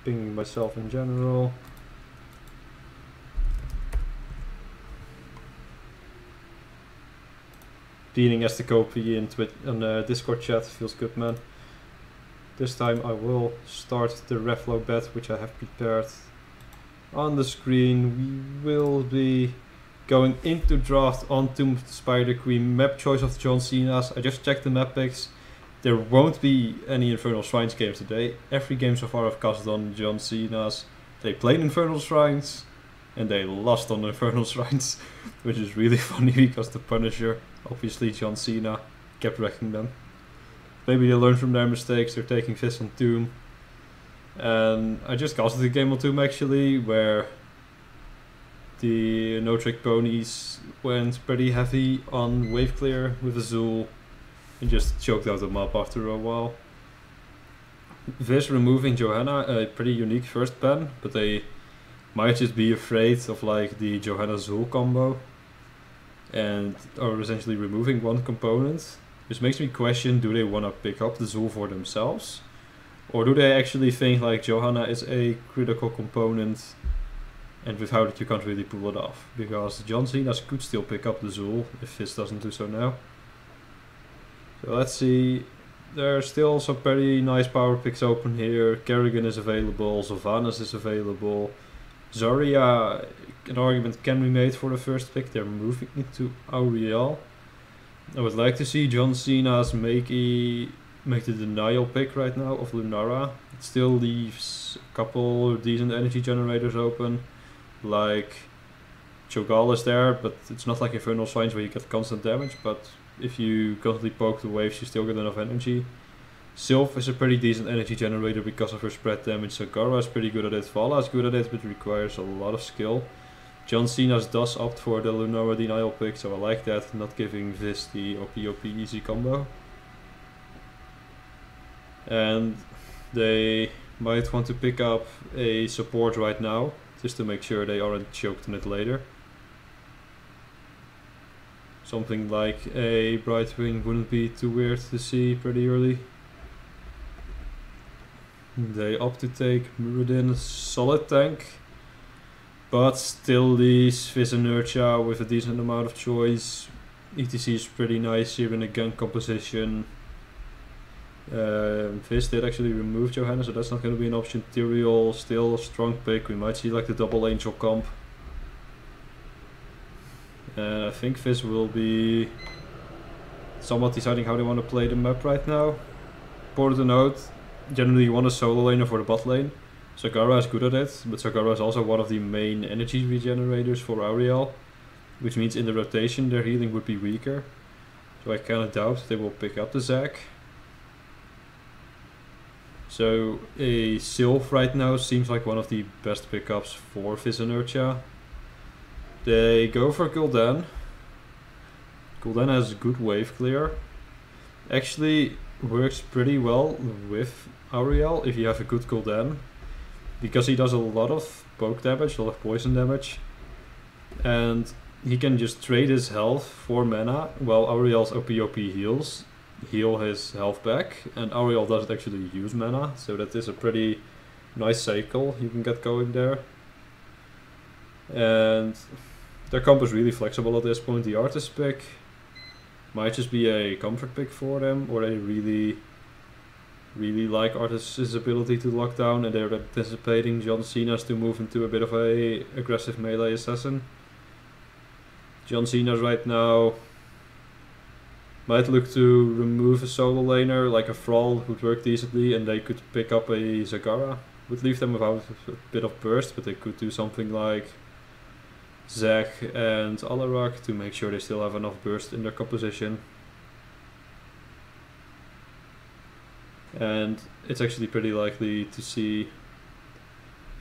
Pinging myself in general. Being as the copy in Discord chat feels good, man. This time I will start the reflow bet, which I have prepared. On the screen, we will be going into draft on Tomb of the Spider Queen. Map choice of John Cenas. I just checked the map picks. There won't be any Infernal Shrines games today. Every game so far I've casted on John Cenas. They played Infernal Shrines and they lost on Infernal Shrines, which is really funny because the Punisher, obviously John Cena, kept wrecking them. Maybe they learn from their mistakes. They're taking Fizz on Tomb. And I just casted a game on Tomb actually, where the No Trick Ponies went pretty heavy on wave clear with Azul and just choked out the map after a while. Viz removing Johanna, a pretty unique first ban, but they might just be afraid of like the Johanna Azul combo and are essentially removing one component, which makes me question, do they want to pick up the Zul for themselves? Or do they actually think like Johanna is a critical component and without it you can't really pull it off? Because John Cena could still pick up the Zul if Fizz doesn't do so now. So let's see. There are still some pretty nice power picks open here. Kerrigan is available, Sylvanas is available. Zarya, an argument can be made for the first pick. They're moving into Auriel. I would like to see John Cena's make the denial pick right now of Lunara. It still leaves a couple decent energy generators open, like Cho'Gall is there, but it's not like Infernal Shrines where you get constant damage, but if you constantly poke the waves you still get enough energy. Sylph is a pretty decent energy generator because of her spread damage. Zagara is pretty good at it, Vala is good at it, but requires a lot of skill. John Cena's does opt for the Lunara denial pick, so I like that, not giving Viz the OP easy combo. And they might want to pick up a support right now, just to make sure they aren't choked on it later. Something like a Brightwing wouldn't be too weird to see pretty early. They opt to take Muradin, solid tank, but still leaves Fizz Inertia with a decent amount of choice. ETC is pretty nice here in a gun composition. Fizz did actually remove Johanna, so that's not going to be an option. Tyrael, still a strong pick. We might see like the double Angel comp. And I think Fizz will be somewhat deciding how they want to play the map right now. Important to note, generally you want a solo laner for the bot lane. Zagara is good at it, but Zagara is also one of the main energy regenerators for Auriel, which means in the rotation their healing would be weaker. So I kinda doubt they will pick up the Zac. So a Sylph right now seems like one of the best pickups for Fizz Inertia. They go for Gul'dan. Gul'dan has good wave clear. Actually works pretty well with Auriel if you have a good Gul'dan, because he does a lot of poke damage, a lot of poison damage, and he can just trade his health for mana while Auriel's OP heal his health back, and Auriel doesn't actually use mana, so that is a pretty nice cycle you can get going there. And their comp is really flexible at this point. The artist pick might just be a comfort pick for them, or they really like Artist's ability to lock down, and they're anticipating John Cena's to move into a bit of a aggressive melee assassin. John Cena's right now might look to remove a solo laner, like a Thrall would work decently, and they could pick up a Zagara. Would leave them without a bit of burst, but they could do something like Zac and Alarak to make sure they still have enough burst in their composition. And it's actually pretty likely to see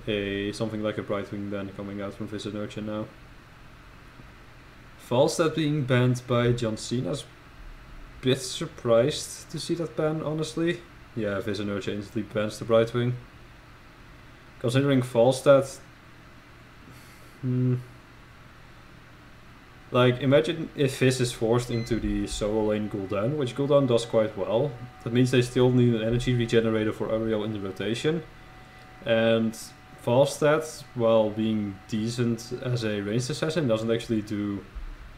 something like a Brightwing ban coming out from Fizz Inertia now. Falstad being banned by John Cena's bit surprised to see that ban, honestly. Yeah, Fizz Inertia instantly bans the Brightwing. Considering Falstad, Like, imagine if Fizz is forced into the solo lane Gul'dan, which Gul'dan does quite well. That means they still need an energy regenerator for Ariel in the rotation. And Falstad, while being decent as a ranged assassin, doesn't actually do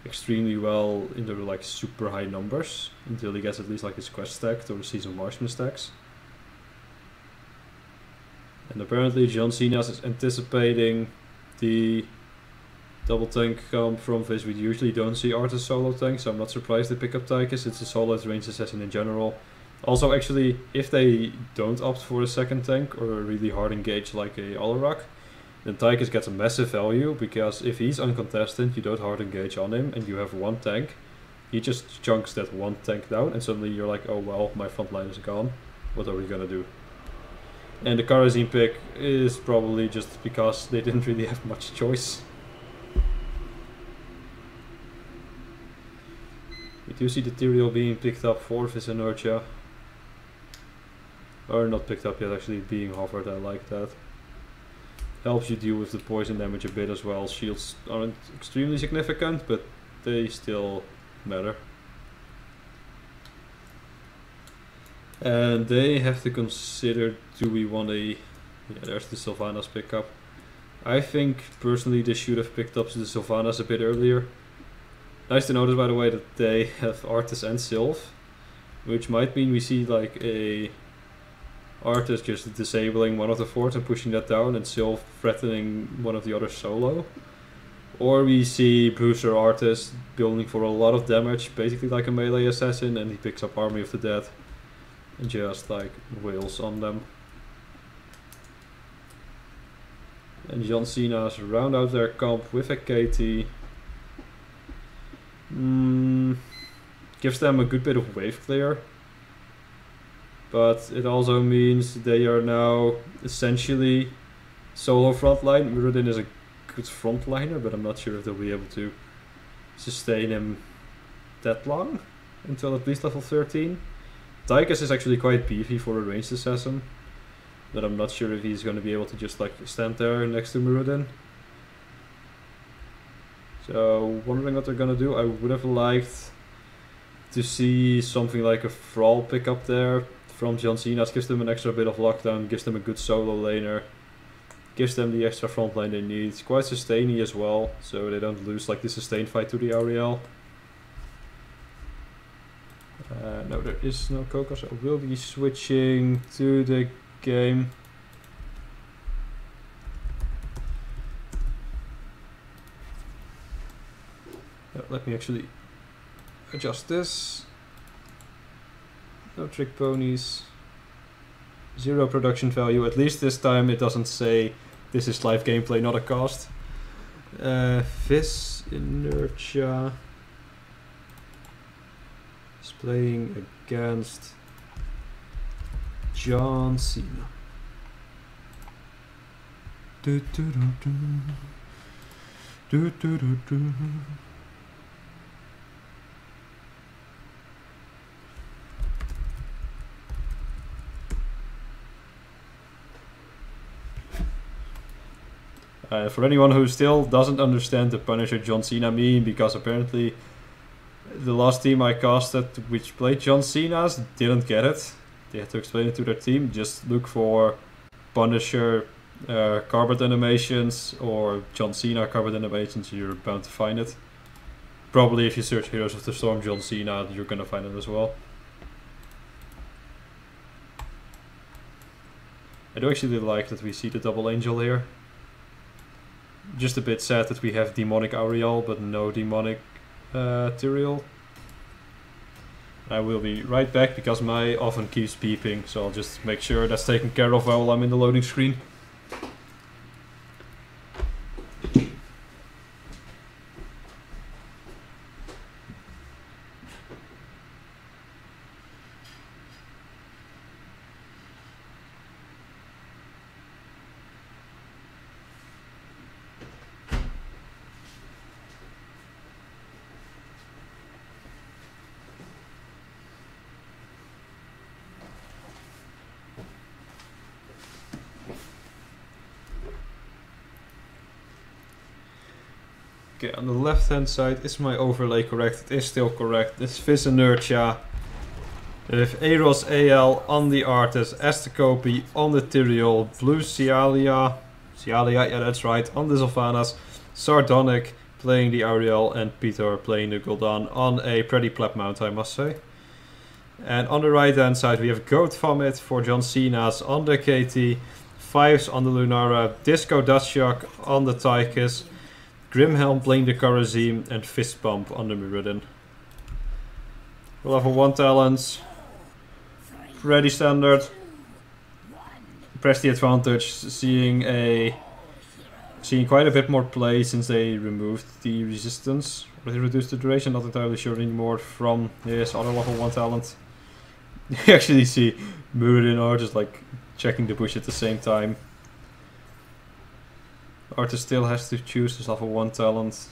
extremely well in the like super high numbers until he gets at least like his quest stacked or season marksman stacks. And apparently John Cenas is anticipating the double tank comp from Fizz. We usually don't see Arthas solo tank, so I'm not surprised they pick up Tychus. It's a solid ranged assassin in general. Also, actually, if they don't opt for a second tank or a really hard engage like a Alarak, then Tychus gets a massive value, because if he's uncontested, you don't hard engage on him, and you have one tank, he just chunks that one tank down, and suddenly you're like, oh well, my front line is gone. What are we gonna do? And the Karazin pick is probably just because they didn't really have much choice. We do see the Tyrael being picked up for this Inertia. Or not picked up yet, actually being hovered, I like that. Helps you deal with the poison damage a bit as well. Shields aren't extremely significant, but they still matter. And they have to consider, do we want a... Yeah, there's the Sylvanas pickup. I think personally they should have picked up the Sylvanas a bit earlier. Nice to notice, by the way, that they have Arthas and Sylph, which might mean we see like a Arthas just disabling one of the forts and pushing that down, and Sylph threatening one of the others solo. Or we see Bruiser Arthas building for a lot of damage, basically like a melee assassin, and he picks up Army of the Dead and just like wails on them. And John Cena's round out their comp with a KT. Gives them a good bit of wave clear. But it also means they are now essentially solo frontline. Muradin is a good frontliner, but I'm not sure if they'll be able to sustain him that long until at least level 13. Tychus is actually quite beefy for a ranged assassin, but I'm not sure if he's going to be able to just like stand there next to Muradin. So wondering what they're going to do. I would have liked to see something like a Thrall pick up there from John Cena's. Gives them an extra bit of lockdown, gives them a good solo laner, gives them the extra front line they need. It's quite sustainy as well, so they don't lose like the sustained fight to the Ariel. No, there is no Coco, so I will be switching to the game. Let me actually adjust this. No trick ponies. 0 production value. At least this time it doesn't say this is live gameplay, not a cast. Fizz Inertia is playing against John Cena. For anyone who still doesn't understand the Punisher John Cena meme, because apparently the last team I casted which played John Cena's didn't get it. They had to explain it to their team. Just look for Punisher cardboard animations or John Cena cardboard animations, you're bound to find it. Probably if you search Heroes of the Storm John Cena, you're gonna find it as well. I do actually like that we see the double angel here. Just a bit sad that we have demonic Ariel but no demonic Tyrael. I will be right back because my oven keeps beeping, so I'll just make sure that's taken care of while I'm in the loading screen. Okay, on the left hand side, is my overlay correct? It is still correct. It's Vis Inertia. With Eros AL on the Artis, Estecopi on the Tyrael, Blue Cialia, yeah that's right, on the Sylvanas, Sardonic playing the Ariel, and Peter playing the Gul'dan on a pretty pleb mount, I must say. And on the right hand side we have Goat Vomit for John Cenas on the KT, Fives on the Lunara, Disco Dutchshock on the Tychus, Grimhelm playing the Karazim, and Fist Pump on the Muradin. Level 1 talents. Ready standard. Press the advantage, seeing quite a bit more play since they removed the resistance. Or they reduced the duration, not entirely sure anymore, from his other level 1 talent. You actually see Muradin are just like checking the bush at the same time. Artis still has to choose his level 1 talent.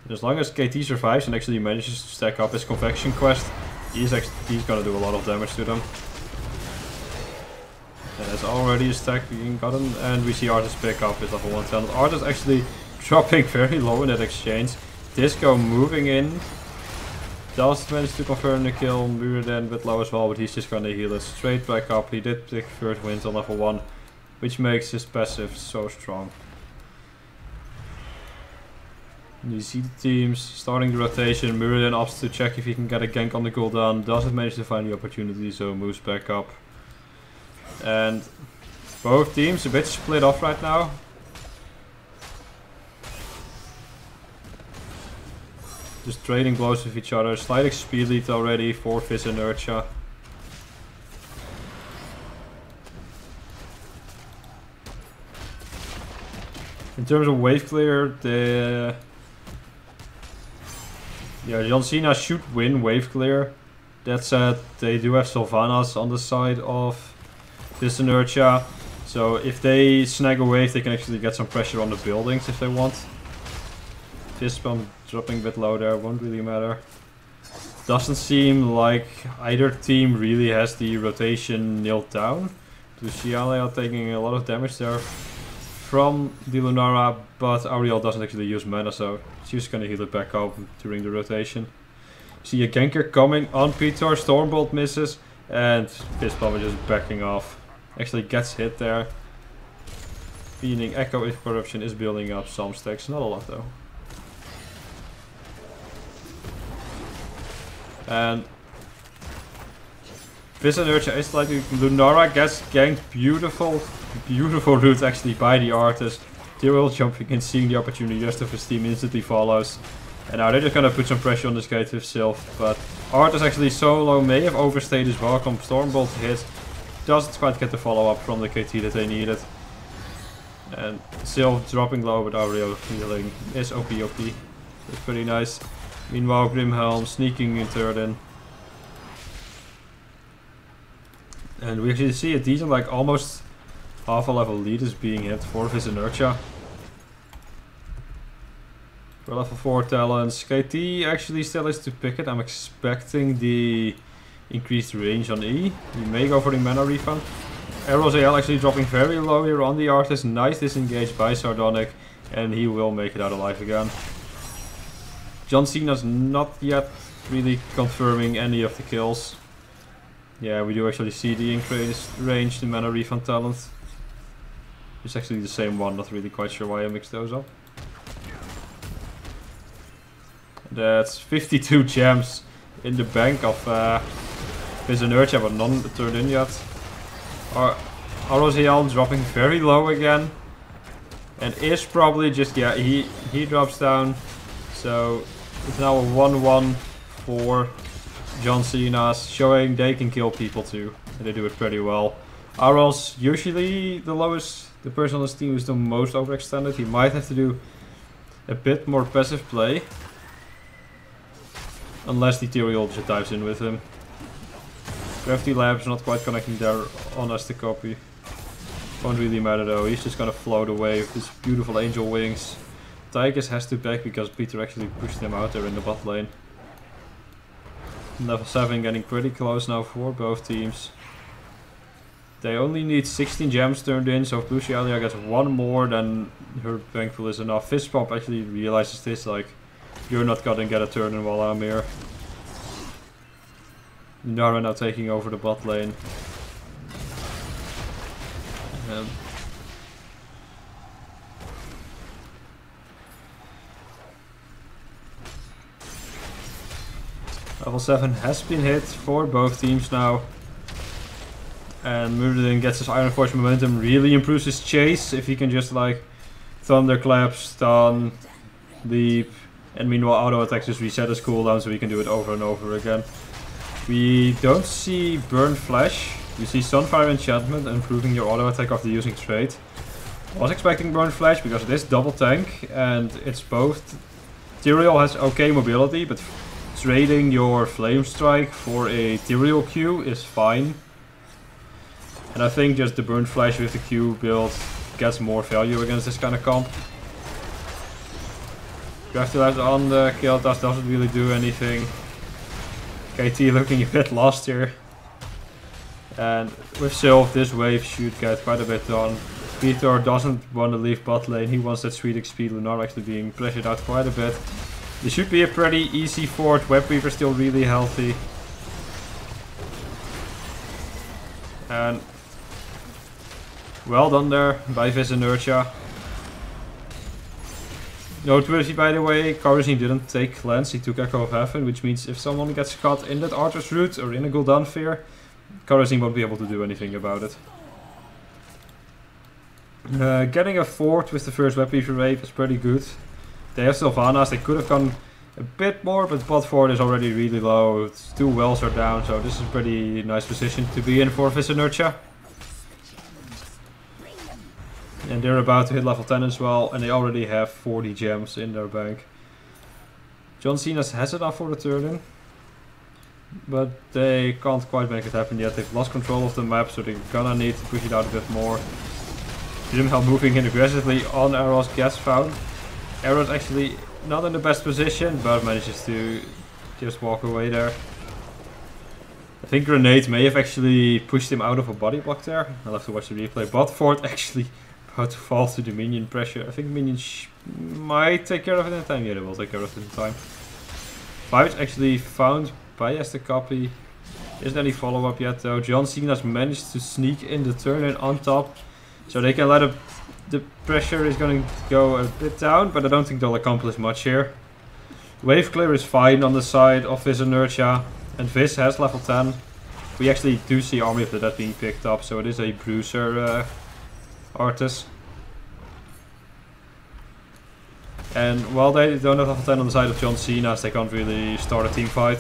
As long as KT survives and actually manages to stack up his convection quest, he's gonna do a lot of damage to them. There's already a stack being gotten, and we see Artis pick up his level 1 talent. Artis actually dropping very low in that exchange. Disco moving in. Does manage to confirm the kill. Muradin a bit low as well, but he's just gonna heal it straight back up. He did pick third wind on level 1, which makes his passive so strong. You see the teams starting the rotation. Muradin opts to check if he can get a gank on the Gul'dan. Doesn't manage to find the opportunity, so moves back up. And both teams a bit split off right now. Just trading blows with each other. Slight speed lead already for Vis Inertia. In terms of wave clear, John Cena should win wave clear. That said, they do have Sylvanas on the side of Vis Inertia. So if they snag a wave, they can actually get some pressure on the buildings if they want. Fist Pump dropping a bit low there, won't really matter. Doesn't seem like either team really has the rotation nailed down. Luciale are taking a lot of damage there from the Lunara, but Ariel doesn't actually use mana, so she's gonna heal it back up during the rotation. See a ganker coming on Peter, Stormbolt misses, and Fist Pump is just backing off. Actually gets hit there. Meaning Echo if Corruption is building up some stacks, not a lot though. And Vis Inertia is like Lunara gets ganked, beautiful route actually by the Artis. Tyrael jumping and seeing the opportunity, just of his team instantly follows. And now they're just gonna put some pressure on this guy to Sylph, but Artis actually so low, may have overstayed his welcome. Stormbolt hit, doesn't quite get the follow up from the KT that they needed. And Sylph dropping low with Ariel healing is OP. That's pretty nice. Meanwhile, Grimhelm sneaking in third in. And we actually see a decent, like almost half a level lead is being hit for Vis Inertia. For level 4 talents, KT actually still has to pick it. I'm expecting the increased range on E. He may go for the mana refund. Eros AL actually dropping very low here on the Artis. Nice disengage by Sardonic, and he will make it out alive again. John Cena's not yet really confirming any of the kills. Yeah, we do actually see the increased range, the mana refund talent. It's actually the same one, not really quite sure why I mixed those up. That's 52 gems in the bank of Vis Inertia, but none turned in yet. Arosial dropping very low again. And is probably just, yeah, he drops down. So it's now a 1-1 for John Cena's, showing they can kill people too. And they do it pretty well. Aros, usually the person on his team who's the most overextended. He might have to do a bit more passive play. Unless the Tyrael just dives in with him. Gravity Lab's not quite connecting there on us to copy. Won't really matter though, he's just gonna float away with his beautiful angel wings. Tychus has to back because Peter actually pushed him out there in the bot lane. Level 7 getting pretty close now for both teams. They only need 16 gems turned in, so if Lucialia gets one more, then her bank full is enough. Fist Pump actually realizes this, like, you're not gonna get a turn in while I'm here. Nara now taking over the bot lane. Level 7 has been hit for both teams now. And Muradin gets his Iron Force momentum, really improves his chase if he can just like Thunderclap, stun, leap, and meanwhile auto attacks just reset his cooldown so we can do it over and over again. We don't see Burn Flash, we see Sunfire Enchantment improving your auto attack after using trade. I was expecting Burn Flash because it is double tank and it's both. Tyrael has okay mobility, but trading your Flame Strike for a Tyrael Q is fine. And I think just the Burn Flash with the Q build gets more value against this kind of comp. Graftelize on the kill doesn't really do anything. KT looking a bit lost here. And with Sylph, this wave should get quite a bit done. Vitor doesn't want to leave bot lane, he wants that sweet XP. Lunar actually being pressured out quite a bit. This should be a pretty easy fort. Web Weaver still really healthy. And well done there by Vis Inertia. Noteworthy by the way, Karazin didn't take Cleanse, he took Echo of Heaven, which means if someone gets caught in that Archer's Root or in a Gul'dan Fear, Karazin won't be able to do anything about it. Getting a fort with the first Web Weaver wave is pretty good. They have Sylvanas, they could have gone a bit more, but bot fort is already really low. It's 2 wells are down, so this is a pretty nice position to be in for Vis Inertia. And they're about to hit level 10 as well, and they already have 40 gems in their bank. John Cena's has enough for the turn-in, but they can't quite make it happen yet. They've lost control of the map, so they're gonna need to push it out a bit more. Grimhell moving in aggressively on Arrows gets found. Arrow's actually not in the best position, but manages to just walk away there. I think Grenade may have actually pushed him out of a body block there. I'll have to watch the replay. Bot fort actually about to fall to the minion pressure. I think minions might take care of it in time. Yeah, they will take care of it in time. Vibe's actually found by Esther Copy. Isn't any follow up yet though. John Cena's managed to sneak in the turn-in on top, so they can let it. The pressure is going to go a bit down, but I don't think they'll accomplish much here. Wave clear is fine on the side of Vis Inertia, and Vis has level 10. We actually do see Army of the Dead being picked up, so it is a Bruiser Artis. And while they don't have level 10 on the side of John Cena's, they can't really start a team fight.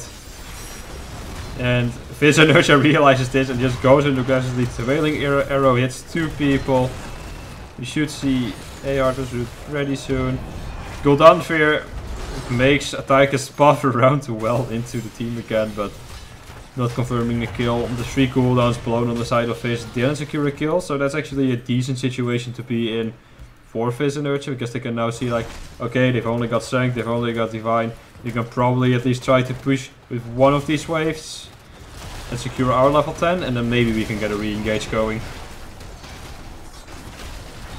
And Vis Inertia realizes this and just goes in aggressively. The Wailing Arrow hits 2 people. We should see Artis Root ready soon. Gul'dan Fear makes Ataikas puff around to well into the team again, but not confirming the kill. The 3 cooldowns blown on the side of Vis didn't secure a kill, so that's actually a decent situation to be in for Vis Inertia, because they can now see like, okay, they've only got Strength, they've only got Divine. You can probably at least try to push with one of these waves and secure our level 10, and then maybe we can get a re-engage going.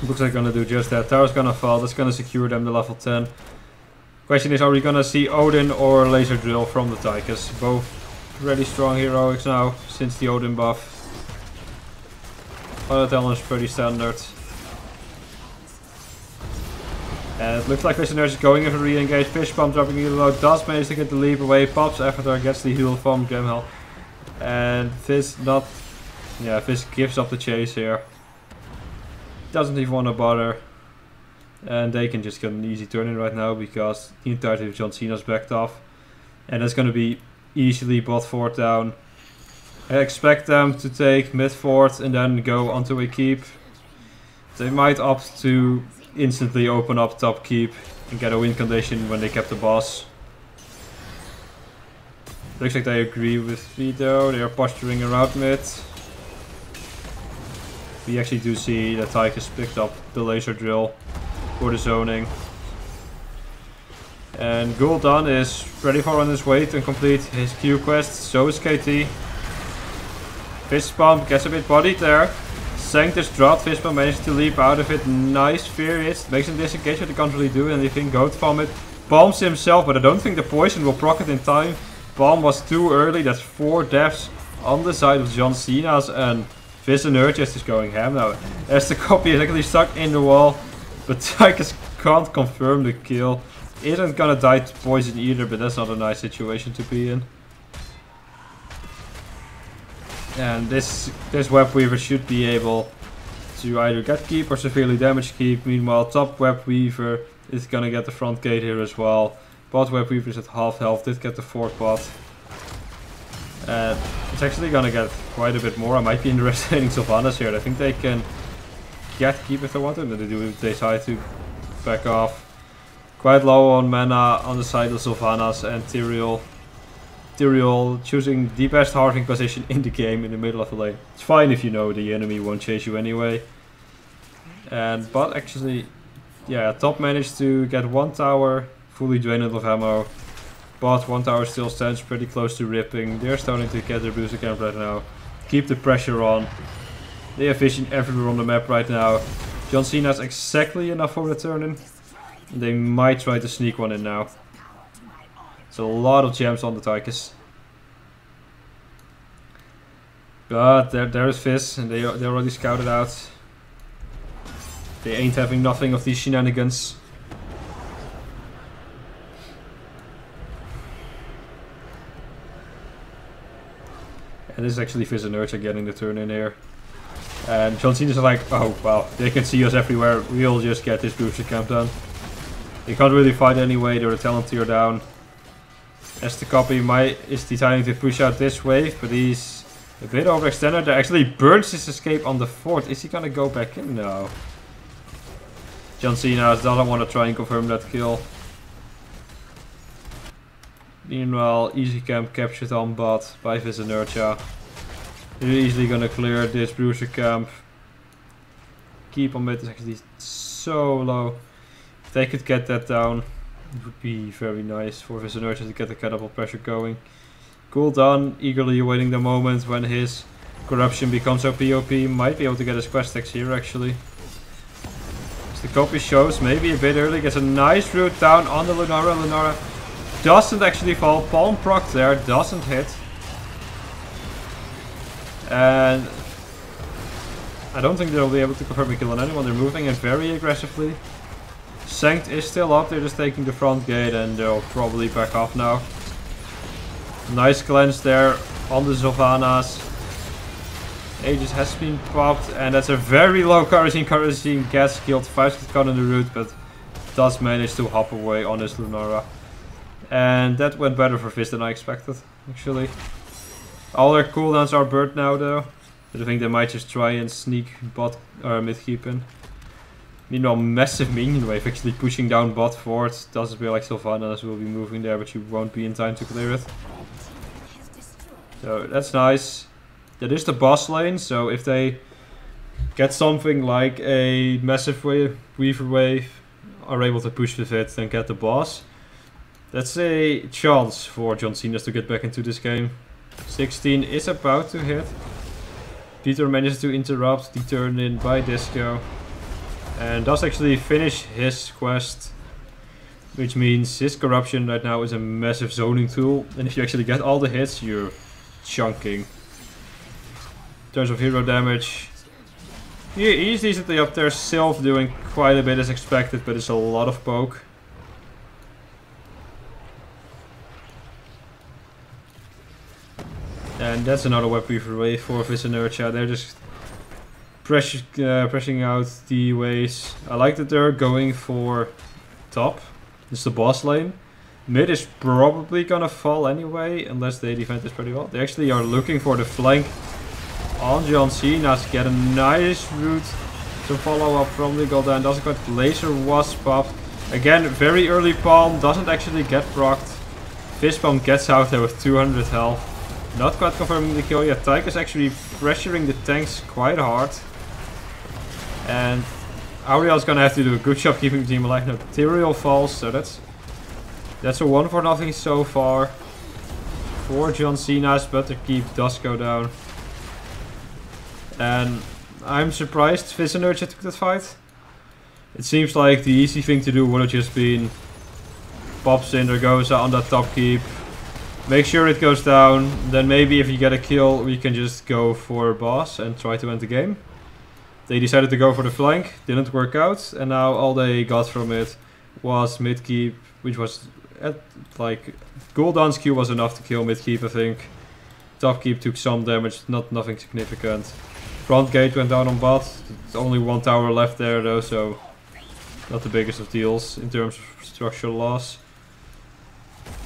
Looks like gonna do just that. Tower's gonna fall, that's gonna secure them the level 10. Question is, are we gonna see Odin or Laser Drill from the Tychus? Both really strong heroics now, since the Odin buff. Other talent is pretty standard. And it looks like Vis Inertia is going in for re-engage. Fish Pump dropping really low, does manage to get the leap away, pops Avatar, gets the heal from Grimhell. And Fizz not... yeah, Fizz gives up the chase here. Doesn't even want to bother. And they can just get an easy turn in right now because the entirety of John Cena's backed off. And that's going to be easily bot fort down. I expect them to take mid fort and then go onto a keep. They might opt to instantly open up top keep and get a win condition when they kept the boss. Looks like they agree with Vito, they are posturing around mid. We actually do see that Tychus picked up the laser drill for the zoning. And Gul'dan is ready for on his way to complete his Q quest, so is KT. Fist Bump gets a bit bodied there. Sanct is dropped, Fist Bump manages to leap out of it. Nice fear hits, makes him disengage, but they can't really do anything. Goat Vomit bombs himself, but I don't think the poison will proc it in time. Bomb was too early, that's 4 deaths on the side of John Cena's, and Fizz Inertiae is going ham now. As the copy is actually stuck in the wall, but Tychus can't confirm the kill. Isn't gonna die to poison either, but that's not a nice situation to be in. And this Web Weaver should be able to either get keep or severely damage keep. Meanwhile, top Web Weaver is gonna get the front gate here as well. Bot Web Weaver is at half health, did get the 4th bot. And it's actually gonna get quite a bit more. I might be underestimating Sylvanas here. I think they can get keep if they want to, but they decide to back off. Quite low on mana on the side of Sylvanas and Tyrael. Tyrael choosing the best harving position in the game in the middle of the lane. It's fine if you know the enemy won't chase you anyway. And bot actually, yeah, top managed to get 1 tower fully drained of ammo. Bot 1 tower still stands pretty close to ripping. They're starting to get their booster camp right now. Keep the pressure on. They have vision everywhere on the map right now. John Cena's exactly enough for returning. They might try to sneak one in now. It's a lot of gems on the Tychus. But there is Fizz, and they already scouted out. They ain't having nothing of these shenanigans. And this is actually Fizz and Inertiae getting the turn in here. And John Cena's like, oh wow, they can see us everywhere, we'll just get this booster camp done. They can't really fight anyway, they're a talent tier down. As the copy is deciding to push out this wave, but he's a bit overextended. There actually burns his escape on the 4th. Is he gonna go back in? No. John Cena doesn't want to try and confirm that kill. Meanwhile, easy camp captured on bot by Fizz Inertiae. They're easily gonna clear this bruiser camp. Keep on mid is actually so low. If they could get that down, it would be very nice for Fizz Inertiae to get the catapult pressure going. Cool done, eagerly awaiting the moment when his corruption becomes OP. Might be able to get his quest text here actually. As the copy shows, maybe a bit early, gets a nice root down on the Lunara. Lunara doesn't actually fall, palm proc there, doesn't hit. And I don't think they'll be able to confirm a kill on anyone, they're moving in very aggressively. Sanct is still up, they're just taking the front gate and they'll probably back off now. Nice cleanse there on the Sylvanas. Aegis has been popped and that's a very low Karazin. Karazin gets killed, 5 caught in the root, but does manage to hop away on his Lunara. And that went better for Fizz than I expected, actually. All their cooldowns are burnt now though. But I think they might just try and sneak bot or mid keep in. Meanwhile, massive minion wave actually pushing down bot forward. Doesn't feel like Sylvanas will be moving there, but you won't be in time to clear it. So that's nice. That is the boss lane, so if they get something like a massive Weaver wave, are able to push with it, then get the boss. That's a chance for John Cena's to get back into this game. 16 is about to hit. Peter manages to interrupt the turn in by Disco. And does actually finish his quest. Which means his corruption right now is a massive zoning tool. And if you actually get all the hits, you're chunking. In terms of hero damage, he's decently up there. Sylph doing quite a bit as expected, but it's a lot of poke. And that's another Web Weaver wave for Fizz Inertiae. They're just pressing out the waves. I like that they're going for top. It's the boss lane. Mid is probably gonna fall anyway, unless they defend this pretty well. They actually are looking for the flank on John Cena to get a nice route to follow up from the Gul'dan. Doesn't quite laser was popped. Again, very early palm, doesn't actually get procced. Fist Bump gets out there with 200 health. Not quite confirming the kill yet. Tyke is actually pressuring the tanks quite hard. And Auriel's gonna have to do a good job keeping the team alive. No, Tyrael falls, so that's a 1-for-0 so far for John Cena's, but the keep does go down. And I'm surprised Fizz and Inertiae took that fight. It seems like the easy thing to do would have just been pop Cinder goes on that top keep. Make sure it goes down. Then maybe if you get a kill, we can just go for boss and try to end the game. They decided to go for the flank. Didn't work out. And now all they got from it was mid keep, which was at like Gul'dan's Q was enough to kill mid keep, I think. Top keep took some damage, nothing significant. Front gate went down on bot. There's only one tower left there though, so not the biggest of deals in terms of structural loss.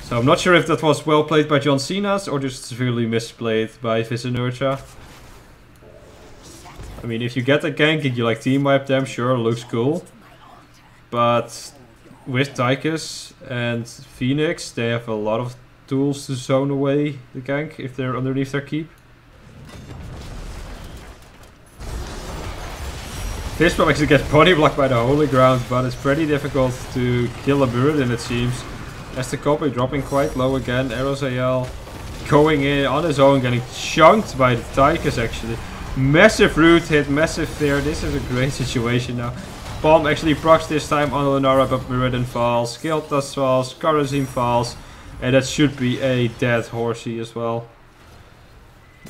So I'm not sure if that was well played by John Cenas or just severely misplayed by Fizz and Inertiae. I mean, if you get a gank and you like team wipe them, sure, looks cool. But with Tychus and Phoenix, they have a lot of tools to zone away the gank if they're underneath their keep. Fizz will actually get body blocked by the Holy Ground, but it's pretty difficult to kill a Muradin, it seems. As the copy dropping quite low again, Arrows AL going in on his own, getting chunked by the Tychus actually. Massive root hit, massive fear. This is a great situation now. Bomb actually procs this time on Lunara, but Muradin falls. Kiltas falls, Karazim falls. And that should be a dead horsey as well.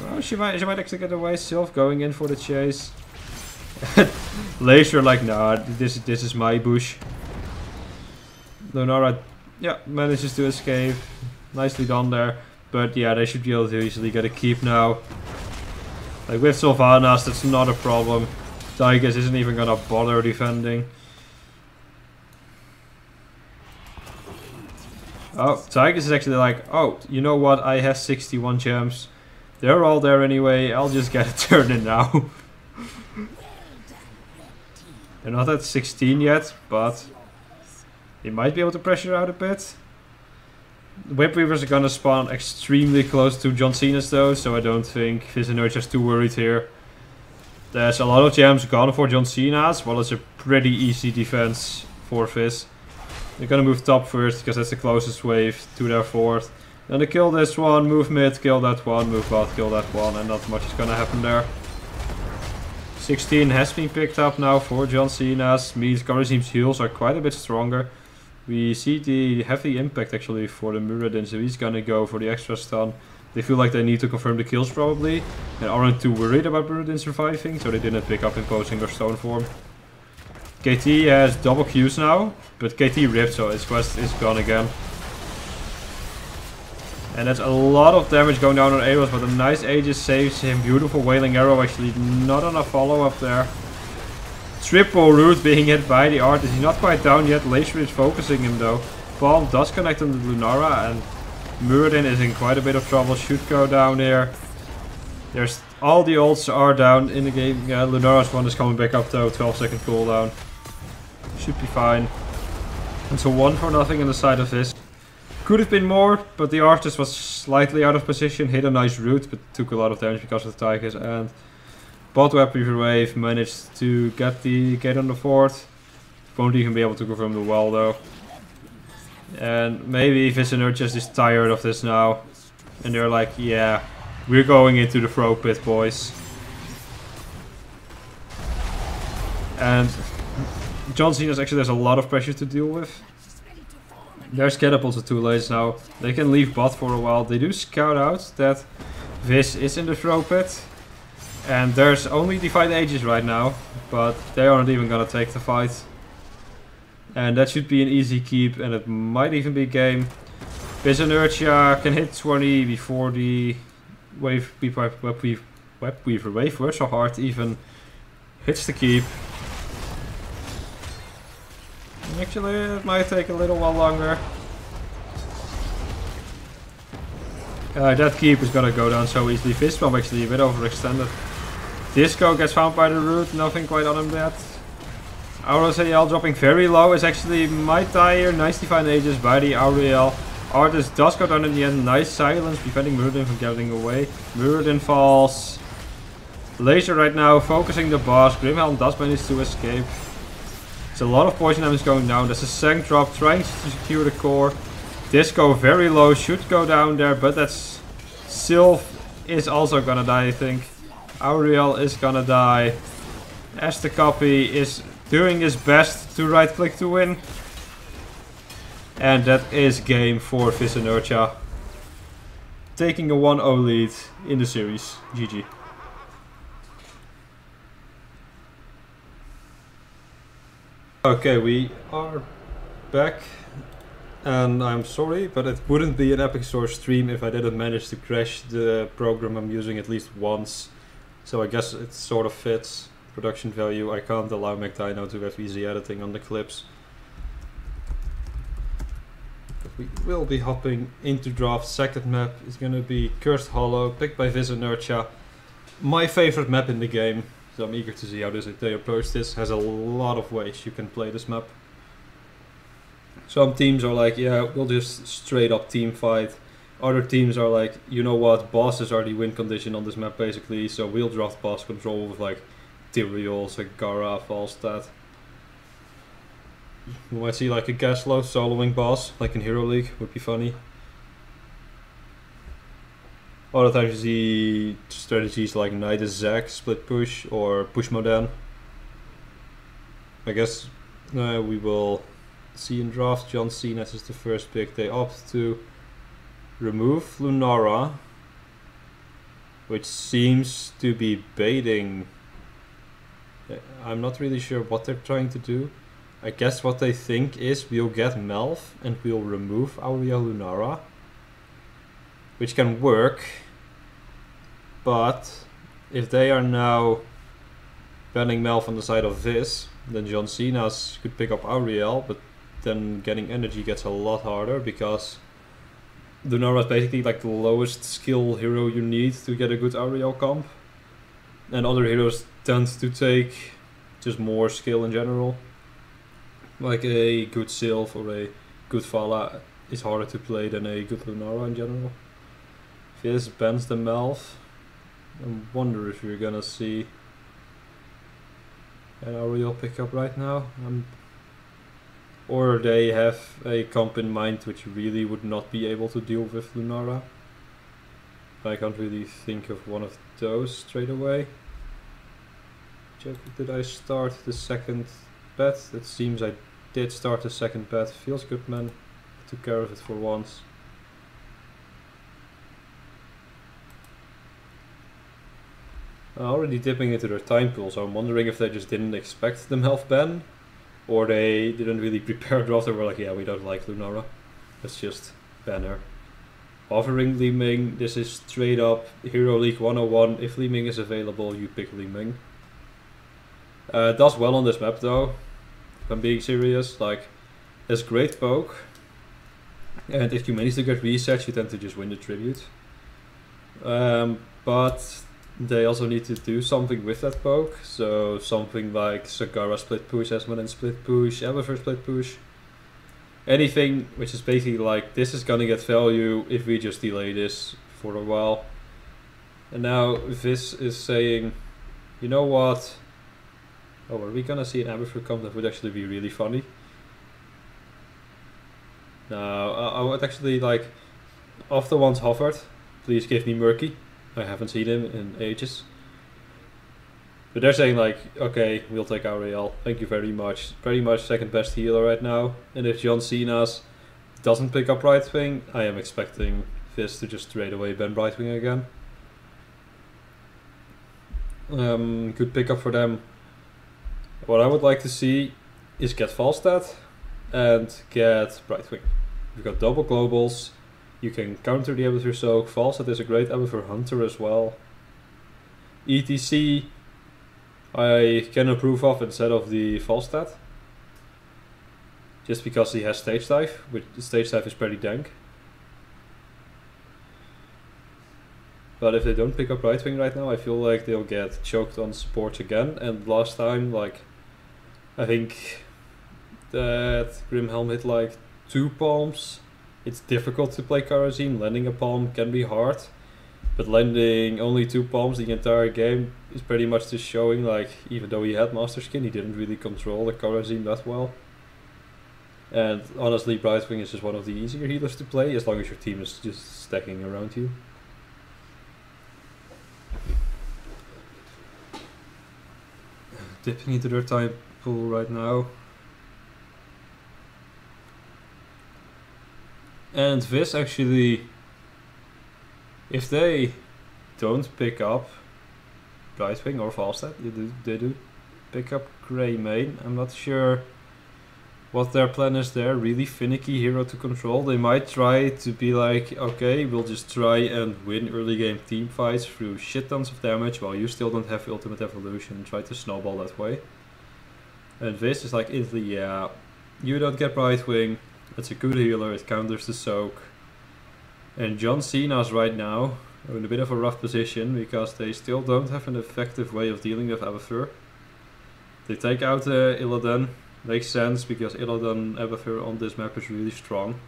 Oh, she might actually get away. Sylph going in for the chase. Laser like, nah, this is my bush. Lunara, yeah, manages to escape. Nicely done there. But yeah, they should be able to easily get a keep now. Like with Sylvanas, that's not a problem. Tychus isn't even gonna bother defending. Oh, Tychus is actually like, oh, you know what? I have 61 gems. They're all there anyway. I'll just get a turn in now. They're not at 16 yet, but they might be able to pressure out a bit. The Whip Weavers are gonna spawn extremely close to John Cena's though, so I don't think Fizz and Inertiae is too worried here. There's a lot of gems gone for John Cena's, well, it's a pretty easy defense for Fizz. They're gonna move top first because that's the closest wave to their fourth. Then they kill this one, move mid, kill that one, move bot, kill that one, and not much is gonna happen there. 16 has been picked up now for John Cena's, means Karazim's heals are quite a bit stronger. We see the heavy impact actually for the Muradin, so he's gonna go for the extra stun. They feel like they need to confirm the kills probably, and aren't too worried about Muradin surviving, so they didn't pick up Imposing or Stone Form. KT has double Qs now, but KT ripped, so his quest is gone again. And that's a lot of damage going down on Aeros, but a nice Aegis saves him. Beautiful Wailing Arrow, actually not on a follow-up there. Triple root being hit by the artist. He's not quite down yet. Laser is focusing him though. Palm does connect on the Lunara, and Muradin is in quite a bit of trouble. Should go down here. There's all the ults are down in the game. Yeah, Lunara's one is coming back up though. 12-second cooldown. Should be fine. It's a 1-for-0 on the side of this. Could have been more, but the artist was slightly out of position. Hit a nice root, but took a lot of damage because of the Tychus. And bot Web Weaver Wave managed to get the gate on the fort. Won't even be able to confirm the wall though. And maybe Fizz and Inertiae is tired of this now. And they're like, yeah, we're going into the throw pit, boys. And John Cena's actually there's a lot of pressure to deal with. There's catapults at 2 lanes now. They can leave bot for a while. They do scout out that Viz is in the throw pit. And there's only Divine Aegis right now. But they aren't even gonna take the fight. And that should be an easy keep. And it might even be game. Fizz and Inertiae can hit 20 before the Web Weaver Wave works so hard even hits the keep. Actually, it might take a little while longer. That keep is gonna go down so easily. Fist Bomb actually a bit overextended. Disco gets found by the root, nothing quite on him yet. Auriel dropping very low is actually might die here. Nice Divine Aegis by the Auriel. Artist does go down in the end. Nice silence, preventing Muradin from getting away. Muradin falls. Laser right now, focusing the boss. Grimhelm does manage to escape. There's a lot of poison damage going down. There's a Sank drop trying to secure the core. Disco very low, should go down there, but that's Sylph is also gonna die, I think. Auriel is gonna die. As the copy is doing his best to right click to win. And that is game for Vis Inertiae. Taking a 1-0 lead in the series. GG. Okay, we are back. And I'm sorry, but it wouldn't be an Epixors stream if I didn't manage to crash the program I'm using at least once. So I guess it sort of fits. Production value, I can't allow McDino to have easy editing on the clips. But we will be hopping into draft. Second map is gonna be Cursed Hollow, picked by Vis Inertiae. My favorite map in the game, so I'm eager to see how they approach this. Has a lot of ways you can play this map. Some teams are like, yeah, we'll just straight up team fight. Other teams are like, you know what, bosses are the win condition on this map basically, so we'll draft boss control with like Tyrael, Sagara, Falstad. You might see like a Gaslow soloing boss, like in Hero League, would be funny. Other times you see strategies like Knight as Zac, split push, or push Modan. I guess we will see in draft. John Cenas is the first pick. They opt to remove Lunara, which seems to be baiting. I'm not really sure what they're trying to do. I guess what they think is we'll get Melv and we'll remove Aurea Lunara, which can work, but if they are now banning Melv on the side of Vis, then John Cena's could pick up Auriel, but then getting energy gets a lot harder because Lunara is basically like the lowest skill hero you need to get a good Auriel comp, and other heroes tend to take just more skill in general. Like a good Sylph or a good Vala is harder to play than a good Lunara in general. Vis bans the Melv. I wonder if you're gonna see an Auriel pick up right now. Or they have a comp in mind which really would not be able to deal with Lunara. I can't really think of one of those straight away. Check, did I start the second bet? It seems I did start the second bet. Feels good, man. Took care of it for once. Already dipping into their time pool, so I'm wondering if they just didn't expect the Melv ban, or they didn't really prepare draft. They were like, yeah, we don't like Lunara, let's just ban her. Offering Li Ming, this is straight up Hero League 101. If Li Ming is available, you pick Li Ming. Does well on this map though, if I'm being serious. Like, has great poke, and if you manage to get resets, you tend to just win the tribute. But they also need to do something with that poke, so something like Sagara split push, Esmeralda split push, Ever split push. Anything which is basically like, this is gonna get value if we just delay this for a while. And now Vis is saying, you know what? Oh, are we gonna see an Aberfur comp? That would actually be really funny. No, I would actually like, after once hovered, please give me Murky. I haven't seen him in ages. But they're saying like, okay, we'll take Auriel. Thank you very much. Pretty much second best healer right now. And if John Cena's doesn't pick up Right Wing, I am expecting Vis to just straight away ban Right Wing again. Good pickup for them. What I would like to see is get Falstad and get Right Wing. We've got double globals. You can counter the Aberfur Soak. Falstad is a great Aberfur Hunter as well. ETC I can approve of instead of the Falstad, just because he has Stage Dive, which the Stage Dive is pretty dank. But if they don't pick up Right Wing right now, I feel like they'll get choked on supports again. And last time, like, I think that Grimhelm hit like 2 palms. It's difficult to play Karazim. Landing a palm can be hard, but landing only 2 palms the entire game is pretty much just showing, like, even though he had Master Skin, he didn't really control the Karazim that well. And honestly, Brightwing is just one of the easier healers to play, as long as your team is just stacking around you. dipping into their time pool right now. And this actually, if they don't pick up Brightwing or Falstad, they do pick up Greymane. I'm not sure what their plan is there. Really finicky hero to control. They might try to be like, okay, we'll just try and win early game team fights through shit tons of damage while you still don't have ultimate evolution, and try to snowball that way. And this is like instantly, yeah, you don't get Brightwing, it's a good healer, it counters the soak. And John Cena's right now are in a bit of a rough position because they still don't have an effective way of dealing with Abathur. They take out Illidan, makes sense because Illidan Abathur on this map is really strong.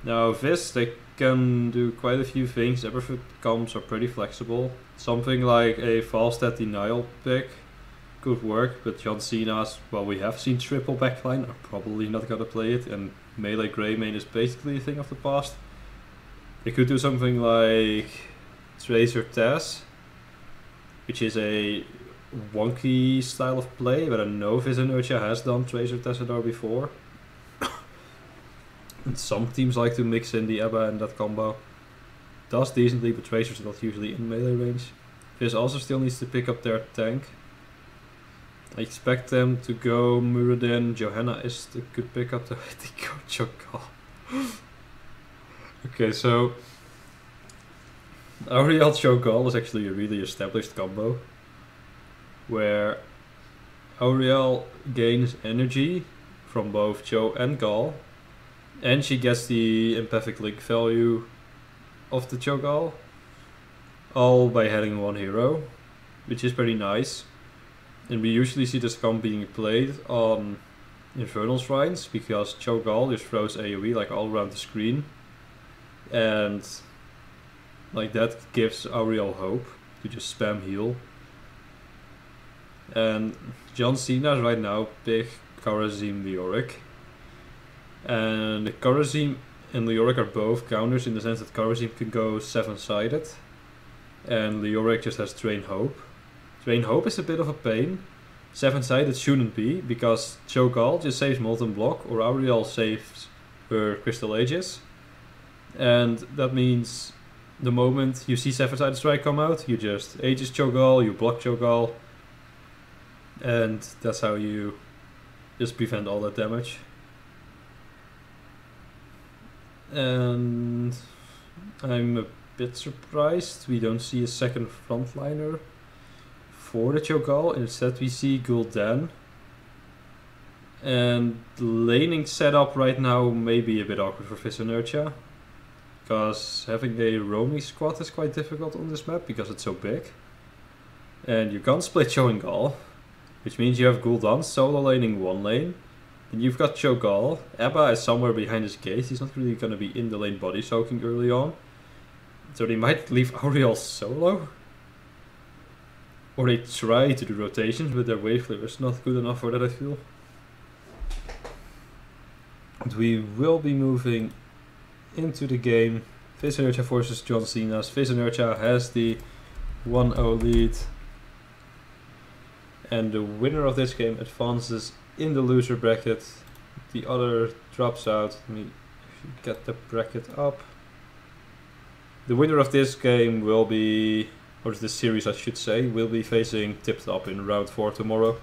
Now this, they can do quite a few things. Abathur comps are pretty flexible. Something like a Falstad denial pick could work, but John Cena's, well, we have seen triple backline, are probably not gonna play it, and melee Greymane is basically a thing of the past. They could do something like Tracer Tess, which is a wonky style of play, but I know if Inertiae has done Tracer Tessador before. And some teams like to mix in the Ebba and that combo. Does decently, but Tracer's not usually in melee range. This also still needs to pick up their tank. I expect them to go Muradin. Johanna is the good pickup to go Cho'Gall. Okay, so Auriel Cho'Gall is actually a really established combo where Auriel gains energy from both Cho and Gall, and she gets the empathic link value of the Cho'Gall, all by having one hero, which is pretty nice. And we usually see this comp being played on Infernal Shrines because Cho'Gall just throws AoE like all around the screen, and like that gives Auriel hope to just spam heal. And John Cena's right now pick Kharazim Leoric, and Kharazim and Leoric are both counters in the sense that Kharazim can go 7-sided and Leoric just has Drain Hope. Drain Hope is a bit of a pain. 7-sided shouldn't be, because Cho'Gall just saves Molten Block or Auriel saves her Crystal Aegis, and that means the moment you see 7-sided strike come out, you just Aegis Cho'Gall, you block Cho'Gall, and that's how you just prevent all that damage. And I'm a bit surprised we don't see a second frontliner for the Cho'Gall. Instead we see Gul'dan. And the laning setup right now may be a bit awkward for Inertiae, because having a roaming squad is quite difficult on this map because it's so big. And you can't split Cho and Gall, which means you have Gul'dan solo laning one lane. Then you've got Cho'Gall. Ebba is somewhere behind his gate, he's not really going to be in the lane body soaking early on. So they might leave Auriel solo. Or they try to do rotations, but their wave clear is not good enough for that, I feel. And we will be moving into the game. Inertiae versus John Cena's. Inertiae has the 1-0 lead. And the winner of this game advances in the loser bracket. The other drops out. Let me get the bracket up. The winner of this game will be, or this series I should say, will be facing Tip Top in round 4 tomorrow.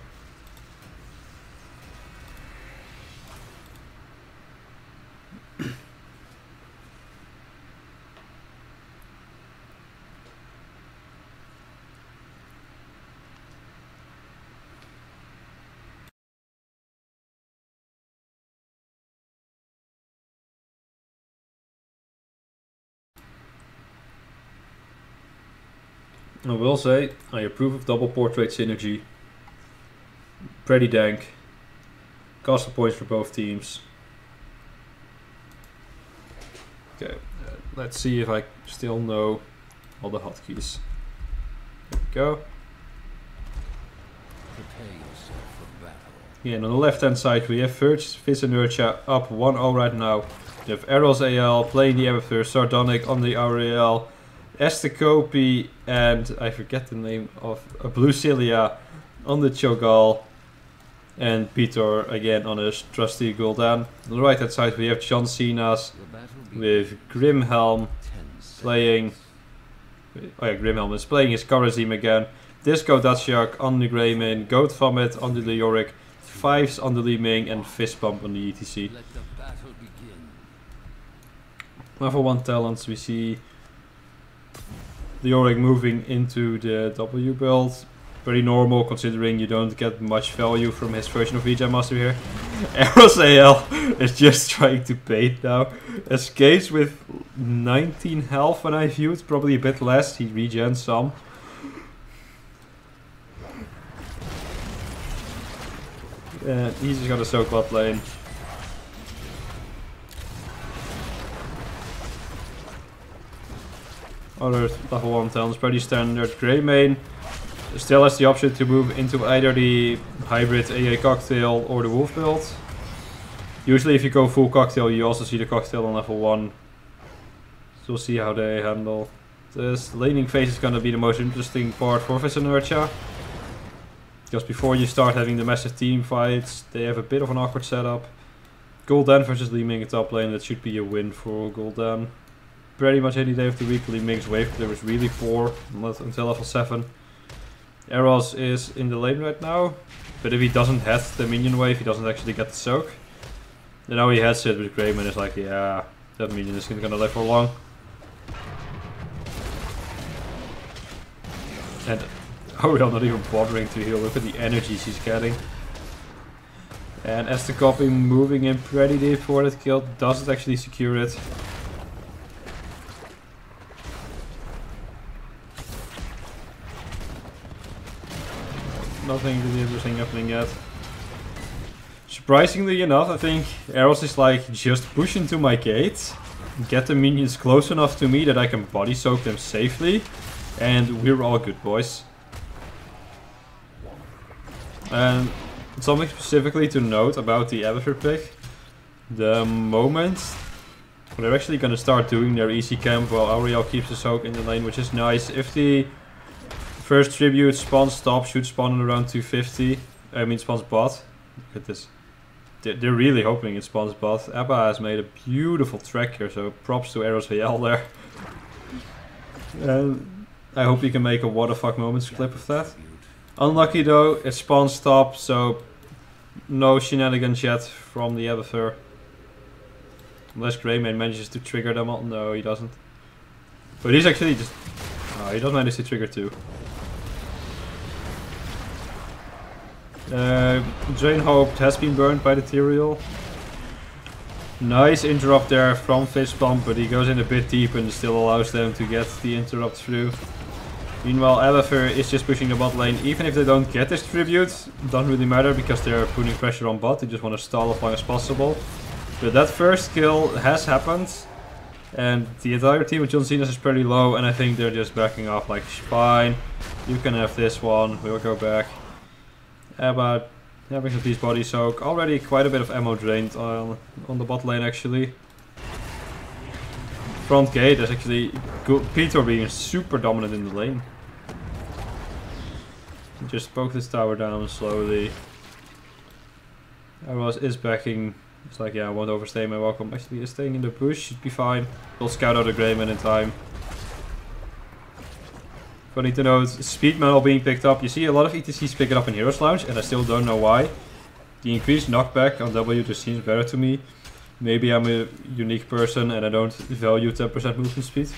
I will say, I approve of double portrait synergy. Pretty dank. Cost of points for both teams. Okay, let's see if I still know all the hotkeys. There we go. Prepare yourself for battle. Yeah, and on the left hand side we have Verge, Inertiae up 1-0 right now. We have Eros AL playing the Abathur, Sardonic on the Auriel, Estecopi and I forget the name of Blue Cilia on the Cho'Gall. And Peter again on his trusty Gul'dan. On the right hand side we have John Cenas with Grimhelm playing. Oh yeah, Grimhelm is playing his Kharazim again. Disco Datshark on the Greymane, Goat Vomit on the Leoric, Fives on the Li Ming, and Fist Bump on the ETC. Level 1 talents, we see Leoric moving into the W build. Pretty normal considering you don't get much value from his version of Regen Master here. Eros AL is just trying to bait now. Escapes with 19 health when I viewed, probably a bit less, he regens some. And he's just gonna soak bot lane. Other level 1 talents, pretty standard. Greymane still has the option to move into either the hybrid AA cocktail or the wolf build. Usually if you go full cocktail you also see the cocktail on level 1. So we'll see how they handle this. Laning phase is going to be the most interesting part for this Inertiae. Because before you start having the massive team fights, they have a bit of an awkward setup. Gul'dan versus Li Ming in top lane, that should be a win for Gul'dan. Pretty much any day of the week, Li Ming's wave clear is really poor until level 7. Eros is in the lane right now, but if he doesn't head the minion wave, he doesn't actually get the soak. And now he heads it with Greymane, is like, yeah, that minion isn't gonna live for long. And Auriel not even bothering to heal, look at the energy she's getting. And as the copy moving in pretty deep for that kill, doesn't actually secure it. Nothing really interesting happening yet. Surprisingly enough, I think Eros is like, just push into my gate, get the minions close enough to me that I can body soak them safely, and we're all good, boys. And something specifically to note about the Abathur pick, the moment they're actually gonna start doing their easy camp while Auriel keeps the soak in the lane, which is nice. If the first tribute spawn stop, should spawn in around 250. I mean spawns bot. Look at this. They're really hoping it spawns bot. Abba has made a beautiful track here, so props to Eros VL there. And I hope you can make a what the fuck moments clip of that. Unlucky though, it spawn stop, so no shenanigans yet from the Abathur. Unless Greymane manages to trigger them all. No, he doesn't. But he's actually just... Oh, he does manage to trigger too. Drain Hope has been burned by the Tyrael. Nice interrupt there from Fist Bump, but he goes in a bit deep and still allows them to get the interrupt through. Meanwhile, Abathur is just pushing the bot lane. Even if they don't get this tribute, doesn't really matter because they're putting pressure on bot. They just want to stall as long as possible. But that first kill has happened. And the entire team of John Cenas is pretty low, and I think they're just backing off like, fine, you can have this one, we'll go back. But having some piece body soak, already quite a bit of ammo drained on the bot lane actually. Front gate is actually good. Peter being super dominant in the lane. Just poke this tower down slowly. Eros is backing. It's like, yeah, I won't overstay my welcome. Actually, staying in the bush should be fine. We'll scout out a Greymane in time. Funny to note, speed metal being picked up. You see a lot of ETCs pick it up in Heroes Lounge, and I still don't know why. The increased knockback on W just seems better to me. Maybe I'm a unique person and I don't value 10% movement speed.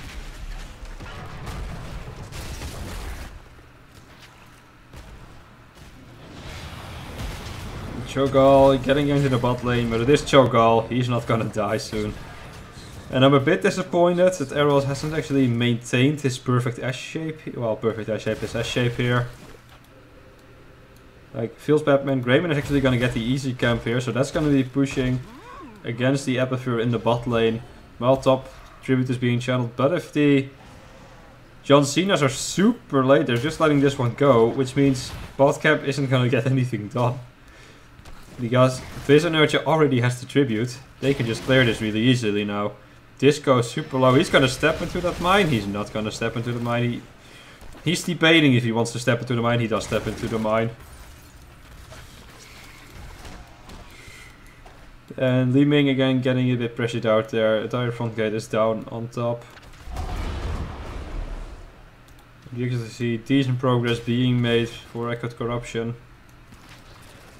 Cho'Gall getting into the bot lane, but it is Cho'Gall. He's not gonna die soon. And I'm a bit disappointed that Eros hasn't actually maintained his perfect S shape. Well, perfect S shape is S shape here. Like, feels Batman. Greymane is actually gonna get the easy camp here, so that's gonna be pushing against the Abathur in the bot lane while top tribute is being channeled. But if the John Cenas are super late, they're just letting this one go, which means bot camp isn't gonna get anything done. Because this Inertiae already has the tribute, they can just clear this really easily now. Disco is super low. He's gonna step into that mine. He's not gonna step into the mine. He's debating if he wants to step into the mine. He does step into the mine. And Li Ming again getting a bit pressured out there. Entire front gate is down on top. You can see decent progress being made for Record Corruption.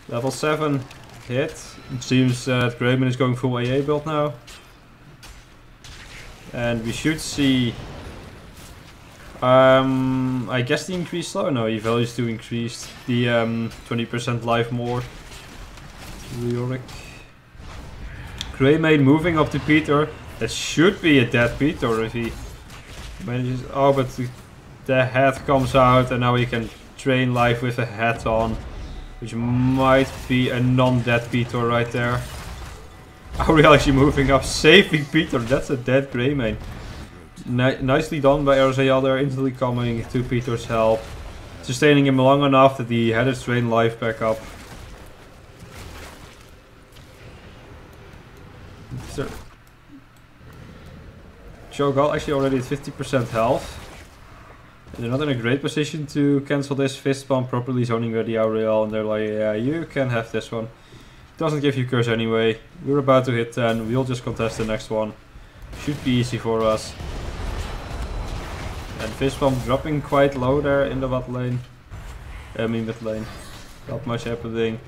Level 7 hit. It seems that Greyman is going full AA build now. And we should see... I guess the increased slow? No, he values to increase the 20% life more. Leoric. Greymane moving up to Peter. That should be a dead Peter if he manages... Oh, but the hat comes out and now he can train live with a hat on. Which might be a non-dead Peter right there. Auriel actually moving up, saving Peter. That's a dead Greymane. Nicely done by Erzael there, instantly coming to Peter's help. Sustaining him long enough that he had his train life back up. Cho'Gall actually already at 50% health. They're not in a great position to cancel this fist bomb properly, zoning ready Auriel, and they're like, yeah, you can have this one. Doesn't give you curse anyway. We're about to hit 10, we'll just contest the next one. Should be easy for us. And fist bomb dropping quite low there in the bot lane. I mean mid lane. Not much happening.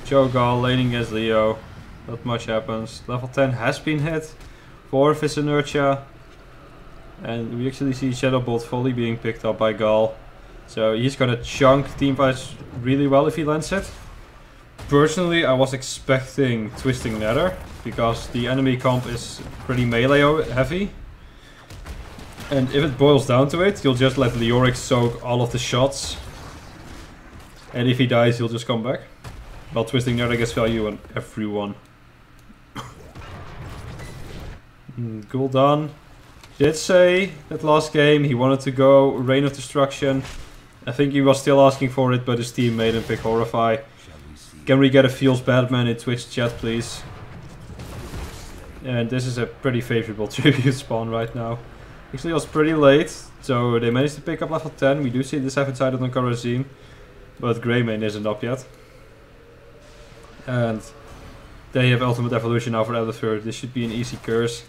Cho'Gall laning as Leo. Not much happens. Level 10 has been hit for this Inertia. And we actually see Shadow Bolt fully being picked up by Gall. So he's gonna chunk teamfights really well if he lands it. Personally, I was expecting Twisting Nether, because the enemy comp is pretty melee heavy. And if it boils down to it, you'll just let Leoric soak all of the shots. And if he dies, he'll just come back. While Twisting Nether gets value on everyone. Gul'dan did say that last game he wanted to go Reign of Destruction. I think he was still asking for it, but his team made him pick Horrify. Can we get a Feels Batman in Twitch chat, please? And this is a pretty favorable tribute spawn right now. Actually, it was pretty late, so they managed to pick up level 10. We do see the 7-sided on Kharazim, but Greymane isn't up yet. And they have Ultimate Evolution now for Abathur. This should be an easy curse.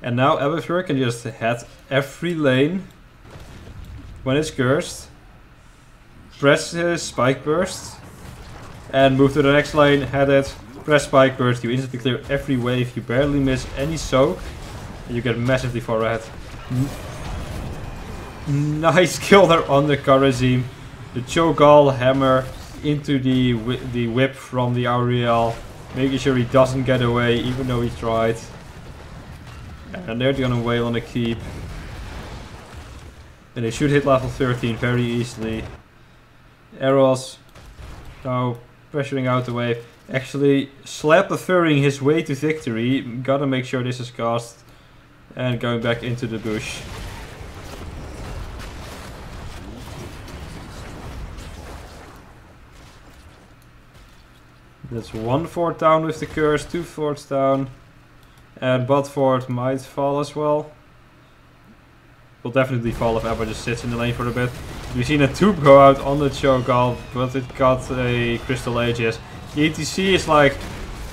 And now Abathur can just head every lane when it's cursed, press his Spike Burst, and move to the next lane, head it, press Spike Burst, you instantly clear every wave, you barely miss any soak, and you get massively far ahead. Nice kill there on the Kharazim. The Cho'Gall hammer into the whip from the Auriel, making sure he doesn't get away even though he tried. And they're gonna wail on the keep. And they should hit level 13 very easily. Eros now pressuring out the wave. Actually slap-a-furring his way to victory. Gotta make sure this is cast. And going back into the bush. That's 1 fort down with the curse, 2 forts down. And bot fort might fall as well. Will definitely fall if Abba just sits in the lane for a bit. We've seen a tube go out on the Cho'Gall, but it got a Crystal Aegis. The ETC is like,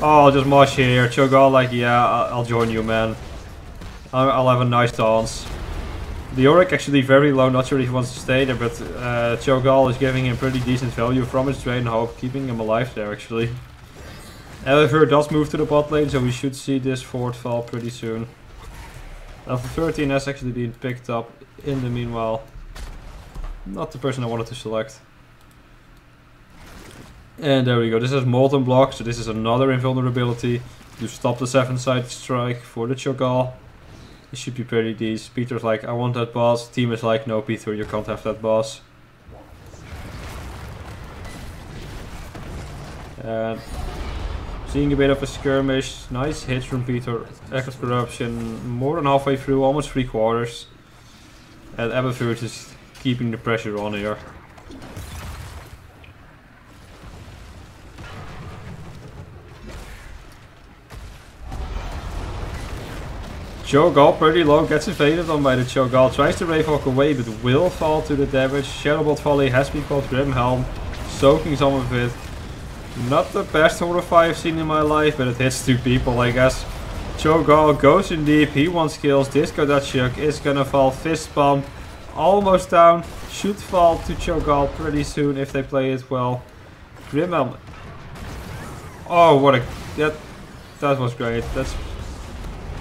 oh, I'll just mosh here. Cho'Gall like, yeah, I'll join you, man. I'll have a nice dance. The Auric actually very low, not sure if he wants to stay there, but Cho'Gall is giving him pretty decent value from his Drain Hope, keeping him alive there actually. However, does move to the bot lane, so we should see this fort fall pretty soon. Level 13 has actually been picked up in the meanwhile. Not the person I wanted to select. And there we go, this is Molten Block, so this is another invulnerability to stop the 7-sided strike for the Cho'Gall. It should be pretty decent. Peter's like, I want that boss. Team is like, no Peter, you can't have that boss. And seeing a bit of a skirmish. Nice hits from Peter. Record Corruption more than halfway through, almost 3/4. And Abathur is keeping the pressure on here. Cho'Gall pretty low, gets evaded on by the Cho'Gall, tries to Ravehawk away but will fall to the damage. Shadowbolt Volley has been called Grim Helm, soaking some of it. Not the best horrify I've seen in my life, but it hits 2 people, I guess. Cho'Gall goes in deep, he wants kills. Disco Dachshund is gonna fall. Fist Bump almost down. Should fall to Cho'Gall pretty soon if they play it well. Grim Elm. Oh, what a... That was great. That's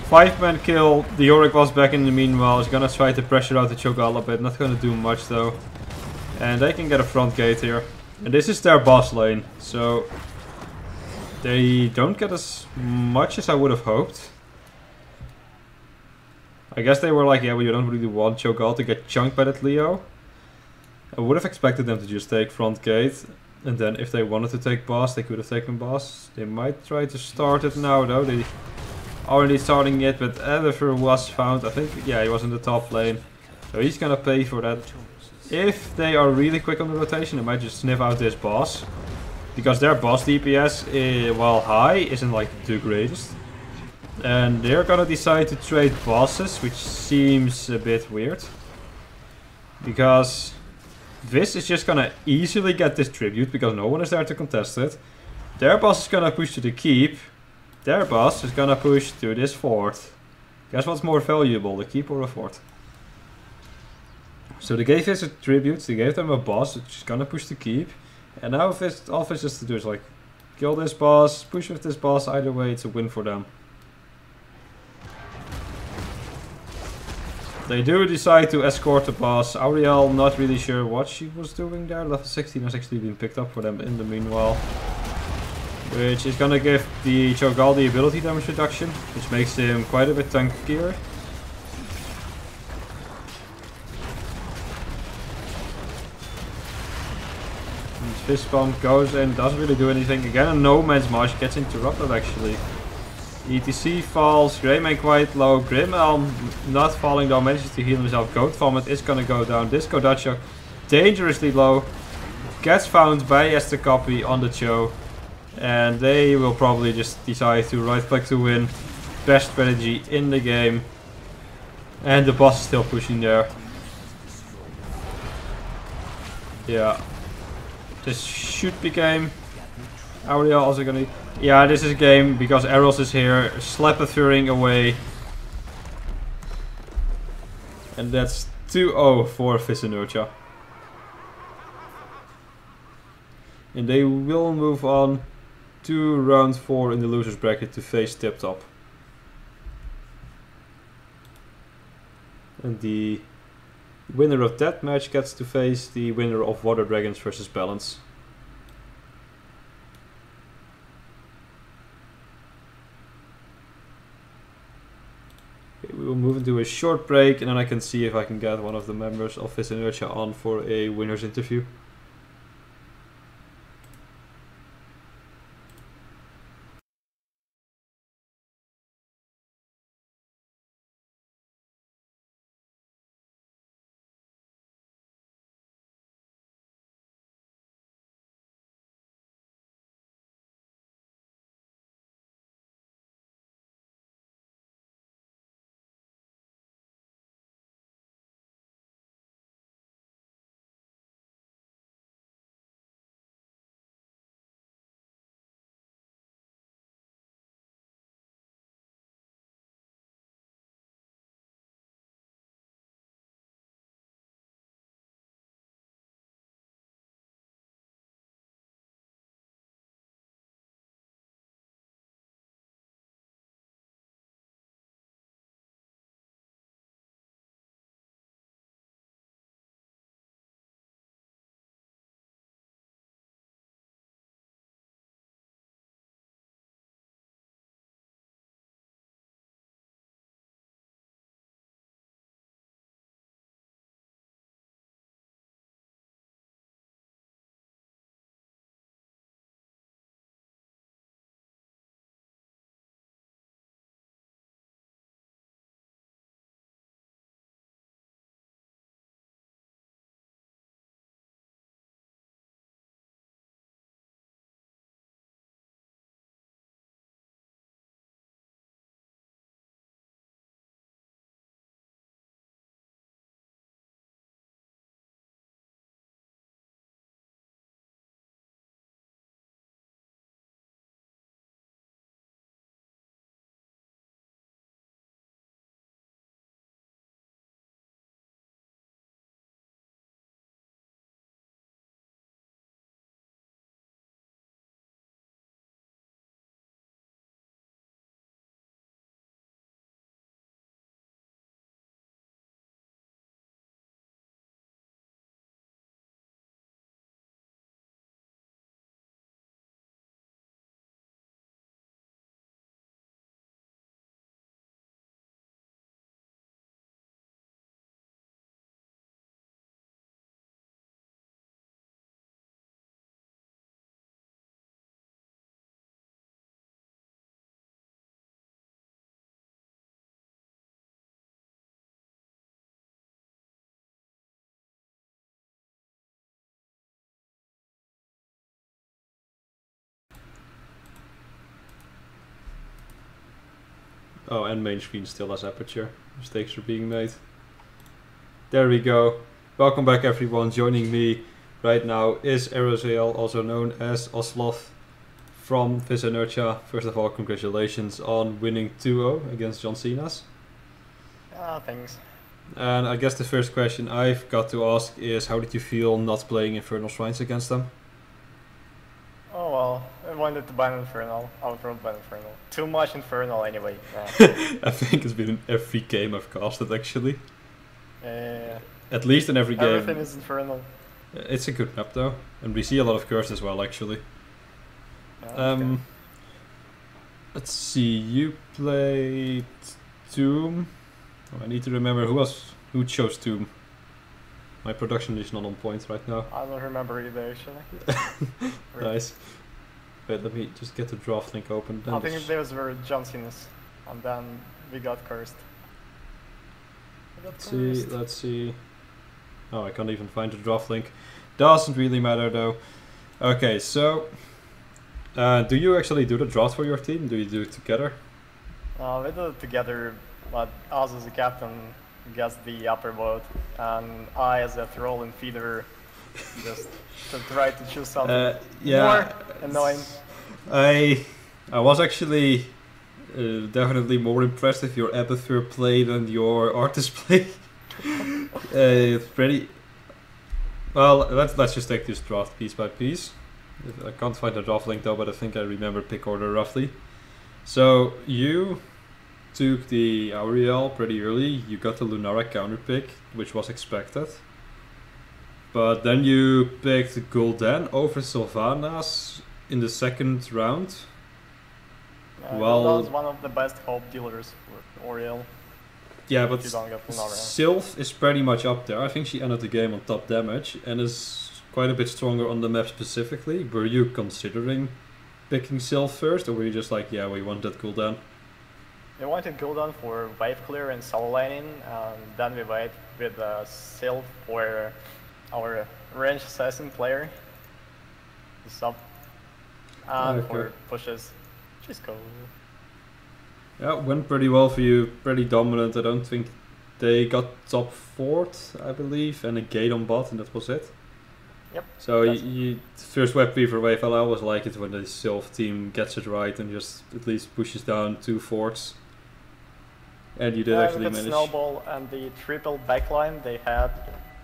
5-man kill. The Yorick was back in the meanwhile. Is gonna try to pressure out the Cho'Gall a bit. Not gonna do much though. And they can get a front gate here. And this is their boss lane. So they don't get as much as I would have hoped. I guess they were like, yeah, we don't really want Cho'Gall to get chunked by that Leo. I would have expected them to just take front gate. And then if they wanted to take boss, they could have taken boss. They might try to start it now though. They already starting it, but Edifer was found. I think, yeah, he was in the top lane. So he's gonna pay for that. If they are really quick on the rotation, they might just sniff out this boss. Because their boss DPS, while high, isn't like the greatest. And they're gonna decide to trade bosses, which seems a bit weird. Because this is just gonna easily get this tribute, because no one is there to contest it. Their boss is gonna push to the keep. Their boss is gonna push to this fort. Guess what's more valuable, the keep or a fort? So they gave this a tribute, they gave them a boss, which is gonna push the keep. And now all this has to do is like, kill this boss, push with this boss, either way it's a win for them. They do decide to escort the boss. Auriel, not really sure what she was doing there. Level 16 has actually been picked up for them in the meanwhile. Which is gonna give the Cho'Gall the ability damage reduction, which makes him quite a bit tankier. Fist Bump goes in, doesn't really do anything. Again, a No Man's March gets interrupted actually. ETC falls, Greymane quite low, Grim Elm not falling though, manages to heal himself. Goat Vomit is gonna go down. Disco Dachshund dangerously low. Gets found by Esther Copy on the Cho. And they will probably just decide to right click to win. Best strategy in the game. And the boss is still pushing there. Yeah. This should be game. Auriel also gonna... Yeah, this is a game because Eros is here. Slap a Furing away. And that's 2-0 for Inertiae. And they will move on to round 4 in the losers bracket to face Tip Top. And the winner of that match gets to face the winner of Water Dragons versus Balance. Okay, we will move into a short break and then I can see if I can get one of the members of Inertiae on for a winner's interview. Oh, and main screen still has aperture. Mistakes are being made. There we go. Welcome back everyone. Joining me right now is Aerosail, also known as Oslov from Inertiae. First of all, congratulations on winning 2-0 against John Cenas. Thanks. And I guess the first question I've got to ask is, how did you feel not playing Infernal Shrines against them? Oh well, I wanted to ban Infernal. Outright ban Infernal. Too much Infernal anyway. I think it's been in every game I've casted actually. Yeah. At least in every game. Everything is Infernal. It's a good map though, and we see a lot of curse as well actually. Yeah, Let's see, you played Tomb. Oh, I need to remember who chose Tomb. My production is not on point right now. I don't remember either actually. Nice. Wait, let me just get the draft link open. I think those were John Cenas, and then we got cursed. Let's see. Oh, I can't even find the draft link. Doesn't really matter though. Okay, so do you actually do the draft for your team? Do you do it together? We did it together, but us as a captain gets the upper vote, and I as a troll and feeder just to try to choose something more annoying. I was actually definitely more impressed with your Epixors play than your artist play. Pretty well. Let's just take this draft piece by piece. I can't find the draft link though, but I think I remember pick order roughly. So you took the Auriel pretty early. You got the Lunara counter pick, which was expected. But then you picked Gul'dan over Sylvanas in the second round. Well, that was one of the best hope dealers for Oriel. Yeah, but Sylv is pretty much up there. I think she ended the game on top damage and is quite a bit stronger on the map specifically. Were you considering picking Sylv first, or were you just like, yeah, we want that Gul'dan? We wanted Gul'dan for wave clear and solo laning, and then we wait with Sylv for our range assassin player, the sub, and for pushes. She's cool. Yeah, went pretty well for you, pretty dominant. I don't think they got top 4th, I believe, and a gate on bot, and that was it. Yep. So you first web for wave. I always like it when the Sylv team gets it right and just at least pushes down 2 forts. And you did actually manage. Snowball and the triple backline they had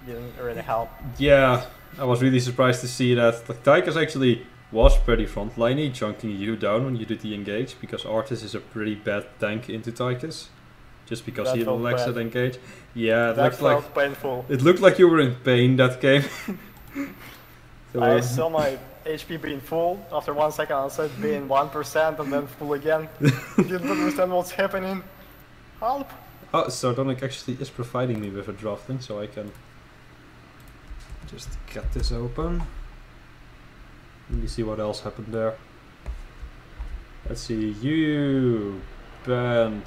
didn't really help. Yeah, I was really surprised to see that. Like, Tychus actually was pretty frontliney, chunking you down when you did the engage, because Artis is a pretty bad tank into Tychus. Just because he lacks that engage. Yeah, that felt painful. It looked like you were in pain that game. So, I saw my HP being full, after 1 second I said being 1% and then full again. Didn't understand what's happening. Help! Oh, Sardonic actually is providing me with a draft link, so I can just get this open. Let me see what else happened there. Let's see, you banned.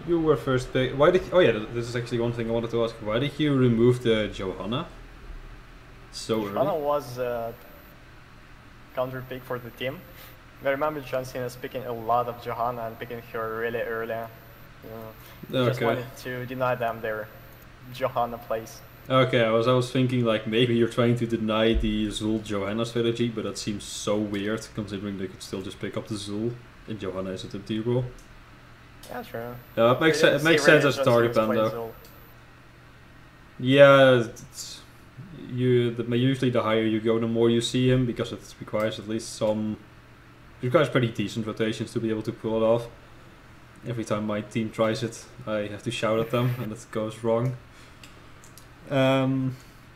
You were first pick. Why did? Oh yeah, this is actually one thing I wanted to ask. Why did you remove the Johanna so early? Johanna was counter pick for the team. I remember John Cenas picking a lot of Johanna and picking her really early. Just wanted to deny them their Johanna place. Okay, I was thinking like maybe you're trying to deny the Zul Johanna strategy, but that seems so weird considering they could still just pick up the Zul and Johanna is at the D roll. Yeah, true. Yeah, it makes sense as a target ban though. Yeah, usually the higher you go, the more you see him, because it requires at least some. It requires pretty decent rotations to be able to pull it off. Every time my team tries it, I have to shout at them, and it goes wrong.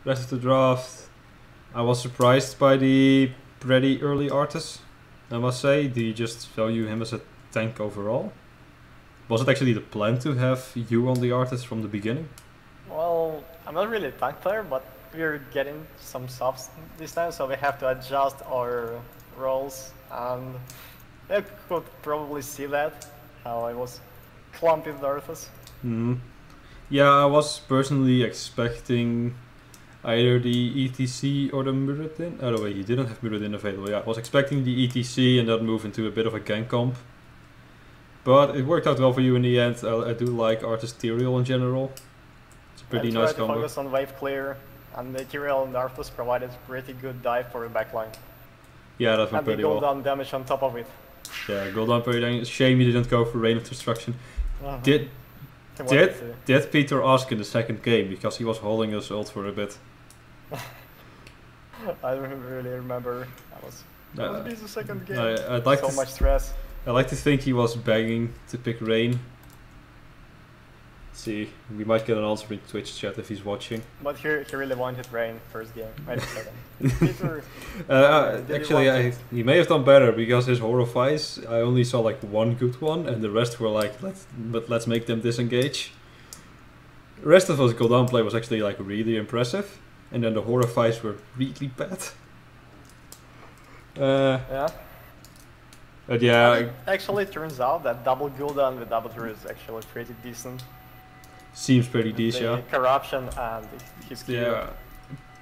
Rest of the draft, I was surprised by the pretty early Artis, I must say. Do you just value him as a tank overall? Was it actually the plan to have you on the Artis from the beginning? Well, I'm not really a tank player, but we're getting some subs this time, so we have to adjust our roles, and they could probably see that, how I was clumping the Artis. Yeah, I was personally expecting either the ETC or the Muradin. Oh no, wait, you didn't have Muradin available. Yeah, I was expecting the ETC and that move into a bit of a gank comp. But it worked out well for you in the end. I do like Artisterial in general. It's a pretty nice to combo. focus on wave clear, and the Ethereal and Arthas provided pretty good dive for the backline. Yeah, that went And the pretty well. Gul'dan damage on top of it. Yeah, Gul'dan pretty dang. Shame you didn't go for Rain of Destruction. Did Peter ask in the second game, because he was holding us ult for a bit? I don't really remember. That was the second game. I'd like so much stress. I like to think he was begging to pick Rain. See, we might get an answer in Twitch chat if he's watching. But he really wanted Rain first game, maybe second. Peter, actually, he may have done better because his Horrifies, I only saw like one good one, and the rest were like, let's make them disengage. The rest of his Gul'dan play was actually like really impressive, and then the Horrifies were really bad. Yeah. But yeah, it actually turns out that double Gul'dan with Avatar is actually pretty decent. seems pretty decent. The corruption and his Q. Yeah.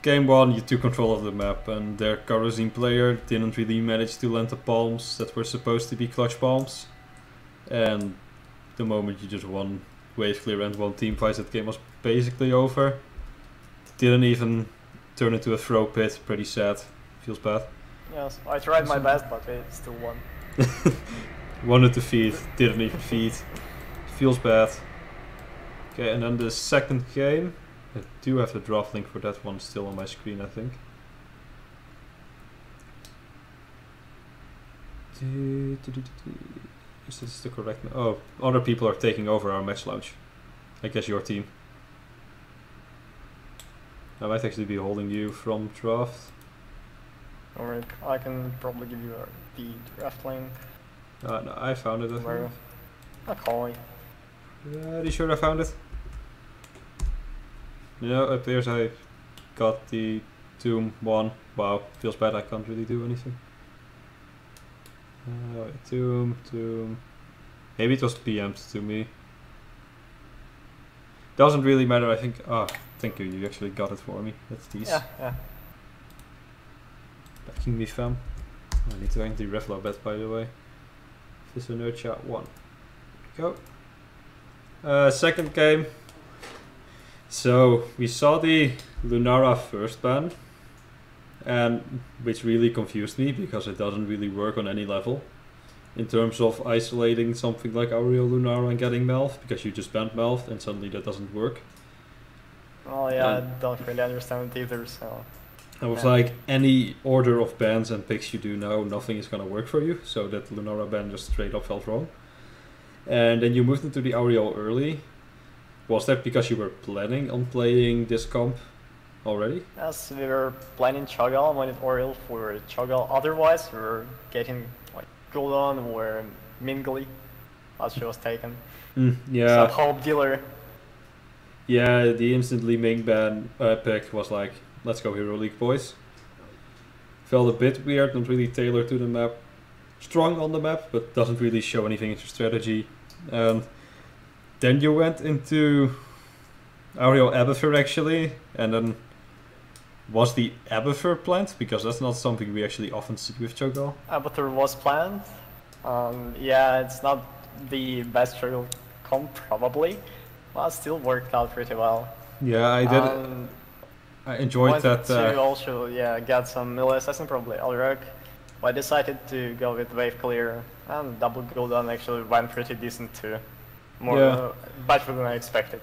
Game 1 you took control of the map, and their Karozine player didn't really manage to land the palms that were supposed to be clutch palms. And the moment you just won wave clear and won team fights, that game was basically over. Didn't even turn into a throw pit, pretty sad. Feels bad. Yes, I tried my best, but I still won. Wanted to feed, didn't even feed. Feels bad. Okay, and then the second game. I do have the draft link for that one still on my screen, I think. Is this the correct? Oh, other people are taking over our match launch. I guess your team. I might actually be holding you from draft. Alright, I can probably give you the draft link. No, I found it. Where? Call me. Are you sure I found it? Yeah, it appears I got the Tomb one. Wow, feels bad I can't really do anything. Tomb. Maybe it was PM'd to me. Doesn't really matter, I think. Ah, thank you, you actually got it for me. That's decent. Yeah. Backing me, fam. I need to end the Reflow bet, by the way. This is Inertiae 1. Go. Second game. So we saw the Lunara first ban, and which really confused me because it doesn't really work on any level in terms of isolating something like Auriel Lunara and getting Melf, because you just banned Melf and suddenly that doesn't work. Oh yeah, I don't really understand it either, so... I was like, any order of bans and picks you do now, nothing is gonna work for you, so that Lunara ban just straight up felt wrong. And then you moved into the Auriel early. Was that because you were planning on playing this comp already? Yes, we were planning Cho'Gall, wanted Oriel for Cho'Gall. Otherwise, we were getting like Gul'dan or Mingli, as she was taken. Yeah. Some hope dealer. Yeah, the instantly Ming ban pick was like, let's go Hero League, boys. Felt a bit weird, not really tailored to the map. Strong on the map, but doesn't really show anything in your strategy. And then you went into Auriel Abathur actually, and then was the Abathur planned? Because that's not something we actually often see with Cho'Gall. Abathur was planned. Yeah, it's not the best Cho'Gall comp probably, but still worked out pretty well. Yeah, I did. I enjoyed that. To also get some melee assassin, probably Alrek. But I decided to go with wave clear, and double Gul'dan actually went pretty decent too. Better than I expected.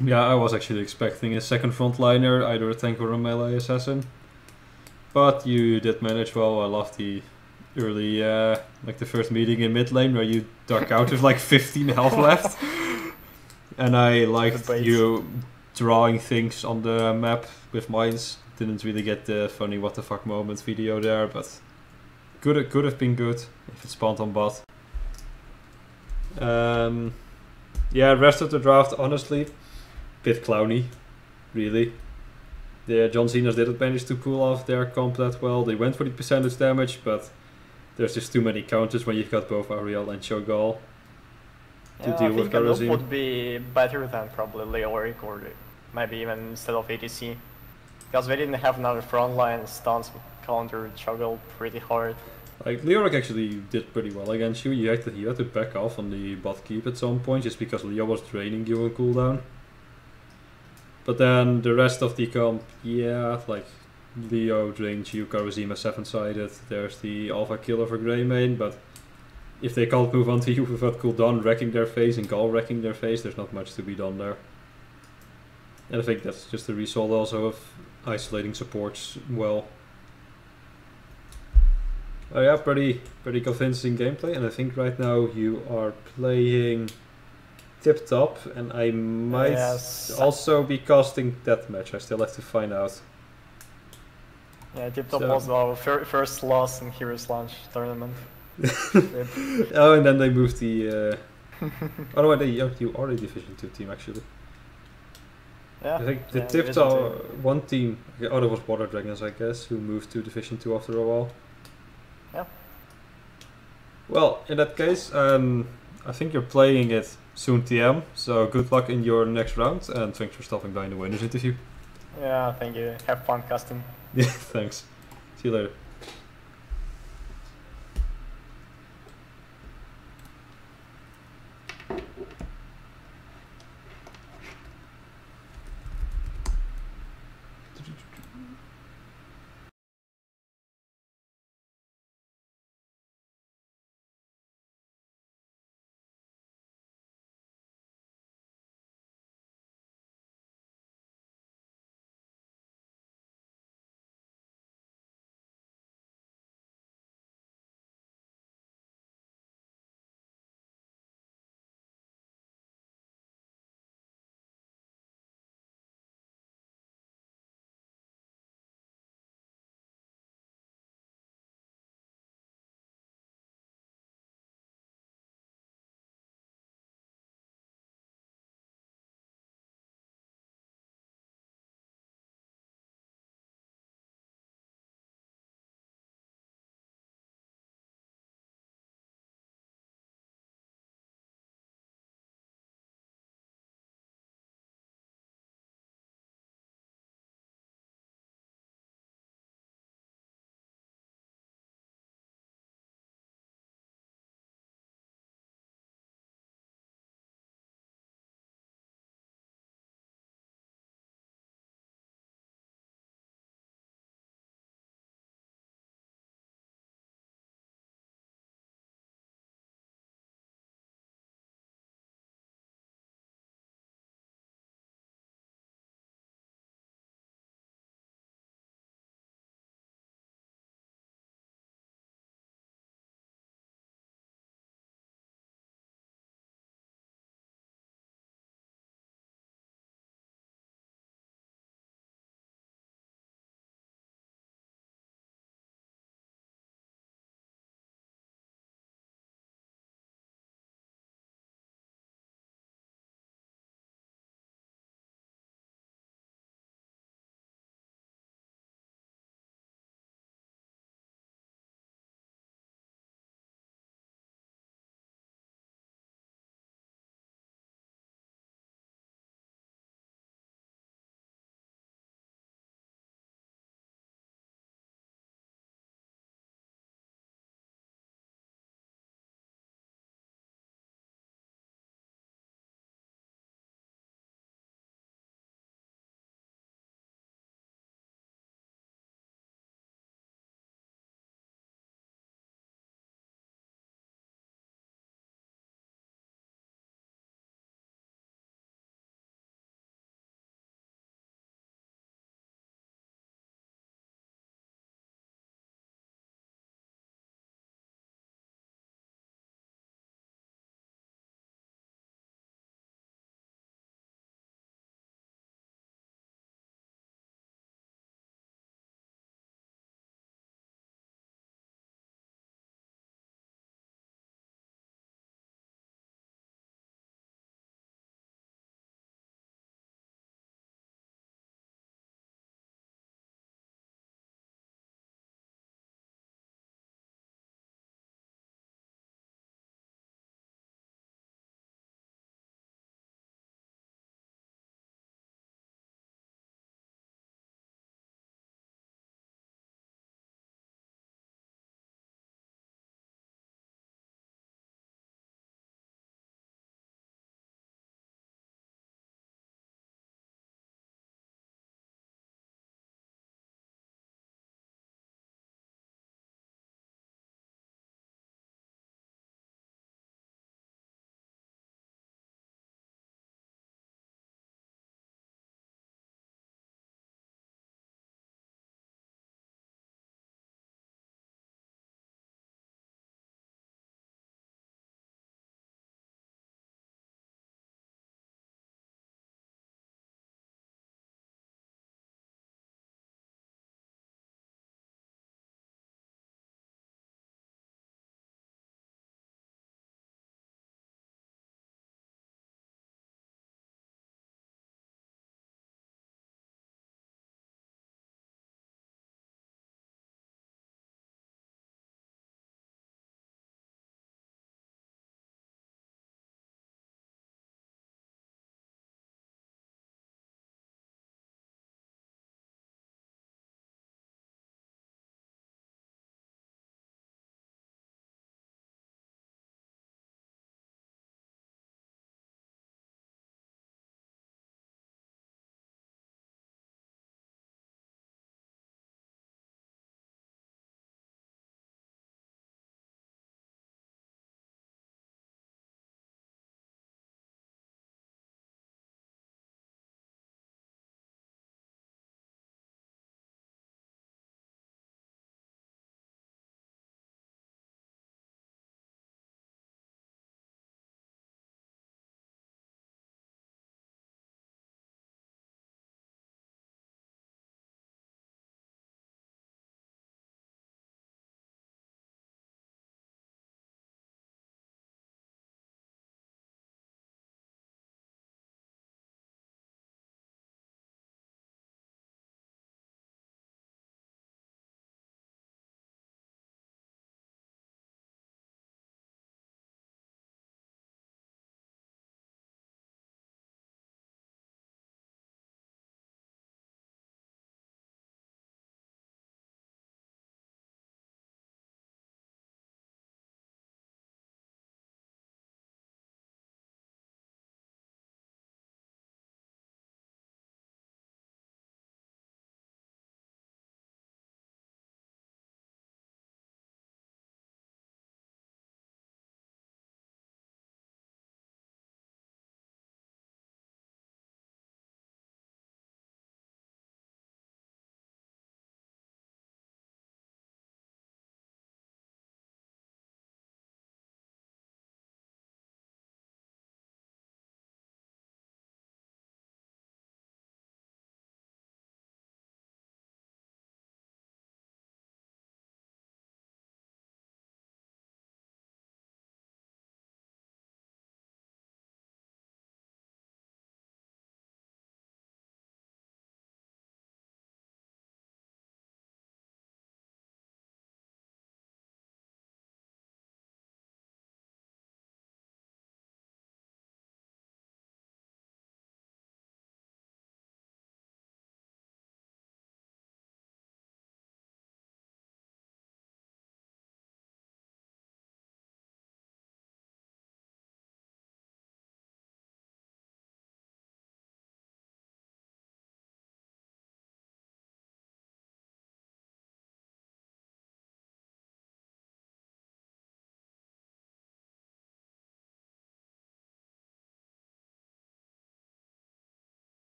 Yeah, I was actually expecting a second frontliner, either a tank or a melee assassin. But you did manage well. I love the early, like the first meeting in mid lane where you duck out with like 15 health left. And I liked you drawing things on the map with mines. Didn't really get the funny what the fuck moment video there, but could have been good if it spawned on bot. Yeah, rest of the draft, honestly, bit clowny, really. The John Cenas didn't manage to pull off their comp that well. They went for the percentage damage, but there's just too many counters when you've got both Auriel and Cho'Gall to deal with Karozine. I think would be better than probably Leoric or maybe even instead of ATC. Because they didn't have another frontline, stuns would counter Cho'Gall pretty hard. Like Leoric actually did pretty well against you. You had to back off on the bot keep at some point just because Leo was draining you on cooldown. But then the rest of the comp, yeah, like Leo drained you, Karazima 7-sided, there's the Alpha Killer for Greymane, but if they can't move onto you without cooldown wrecking their face and Gall wrecking their face, there's not much to be done there. And I think that's just the result also of isolating supports well. Oh yeah, pretty convincing gameplay, and I think right now you are playing Tip Top, and I might also be casting Deathmatch. I still have to find out. Yeah, Tip Top was our first loss in Heroes Launch tournament. Oh, and then they moved the. Oh no, you are a Division 2 team actually. Yeah. I think the Tip Top one team. Oh, there was Water Dragons, I guess, who moved to Division 2 after a while. Yeah. Well, in that case, I think you're playing it soon TM, so good luck in your next round, and thanks for stopping by in the winners interview. Yeah, thank you. Have fun casting. Yeah, thanks. See you later.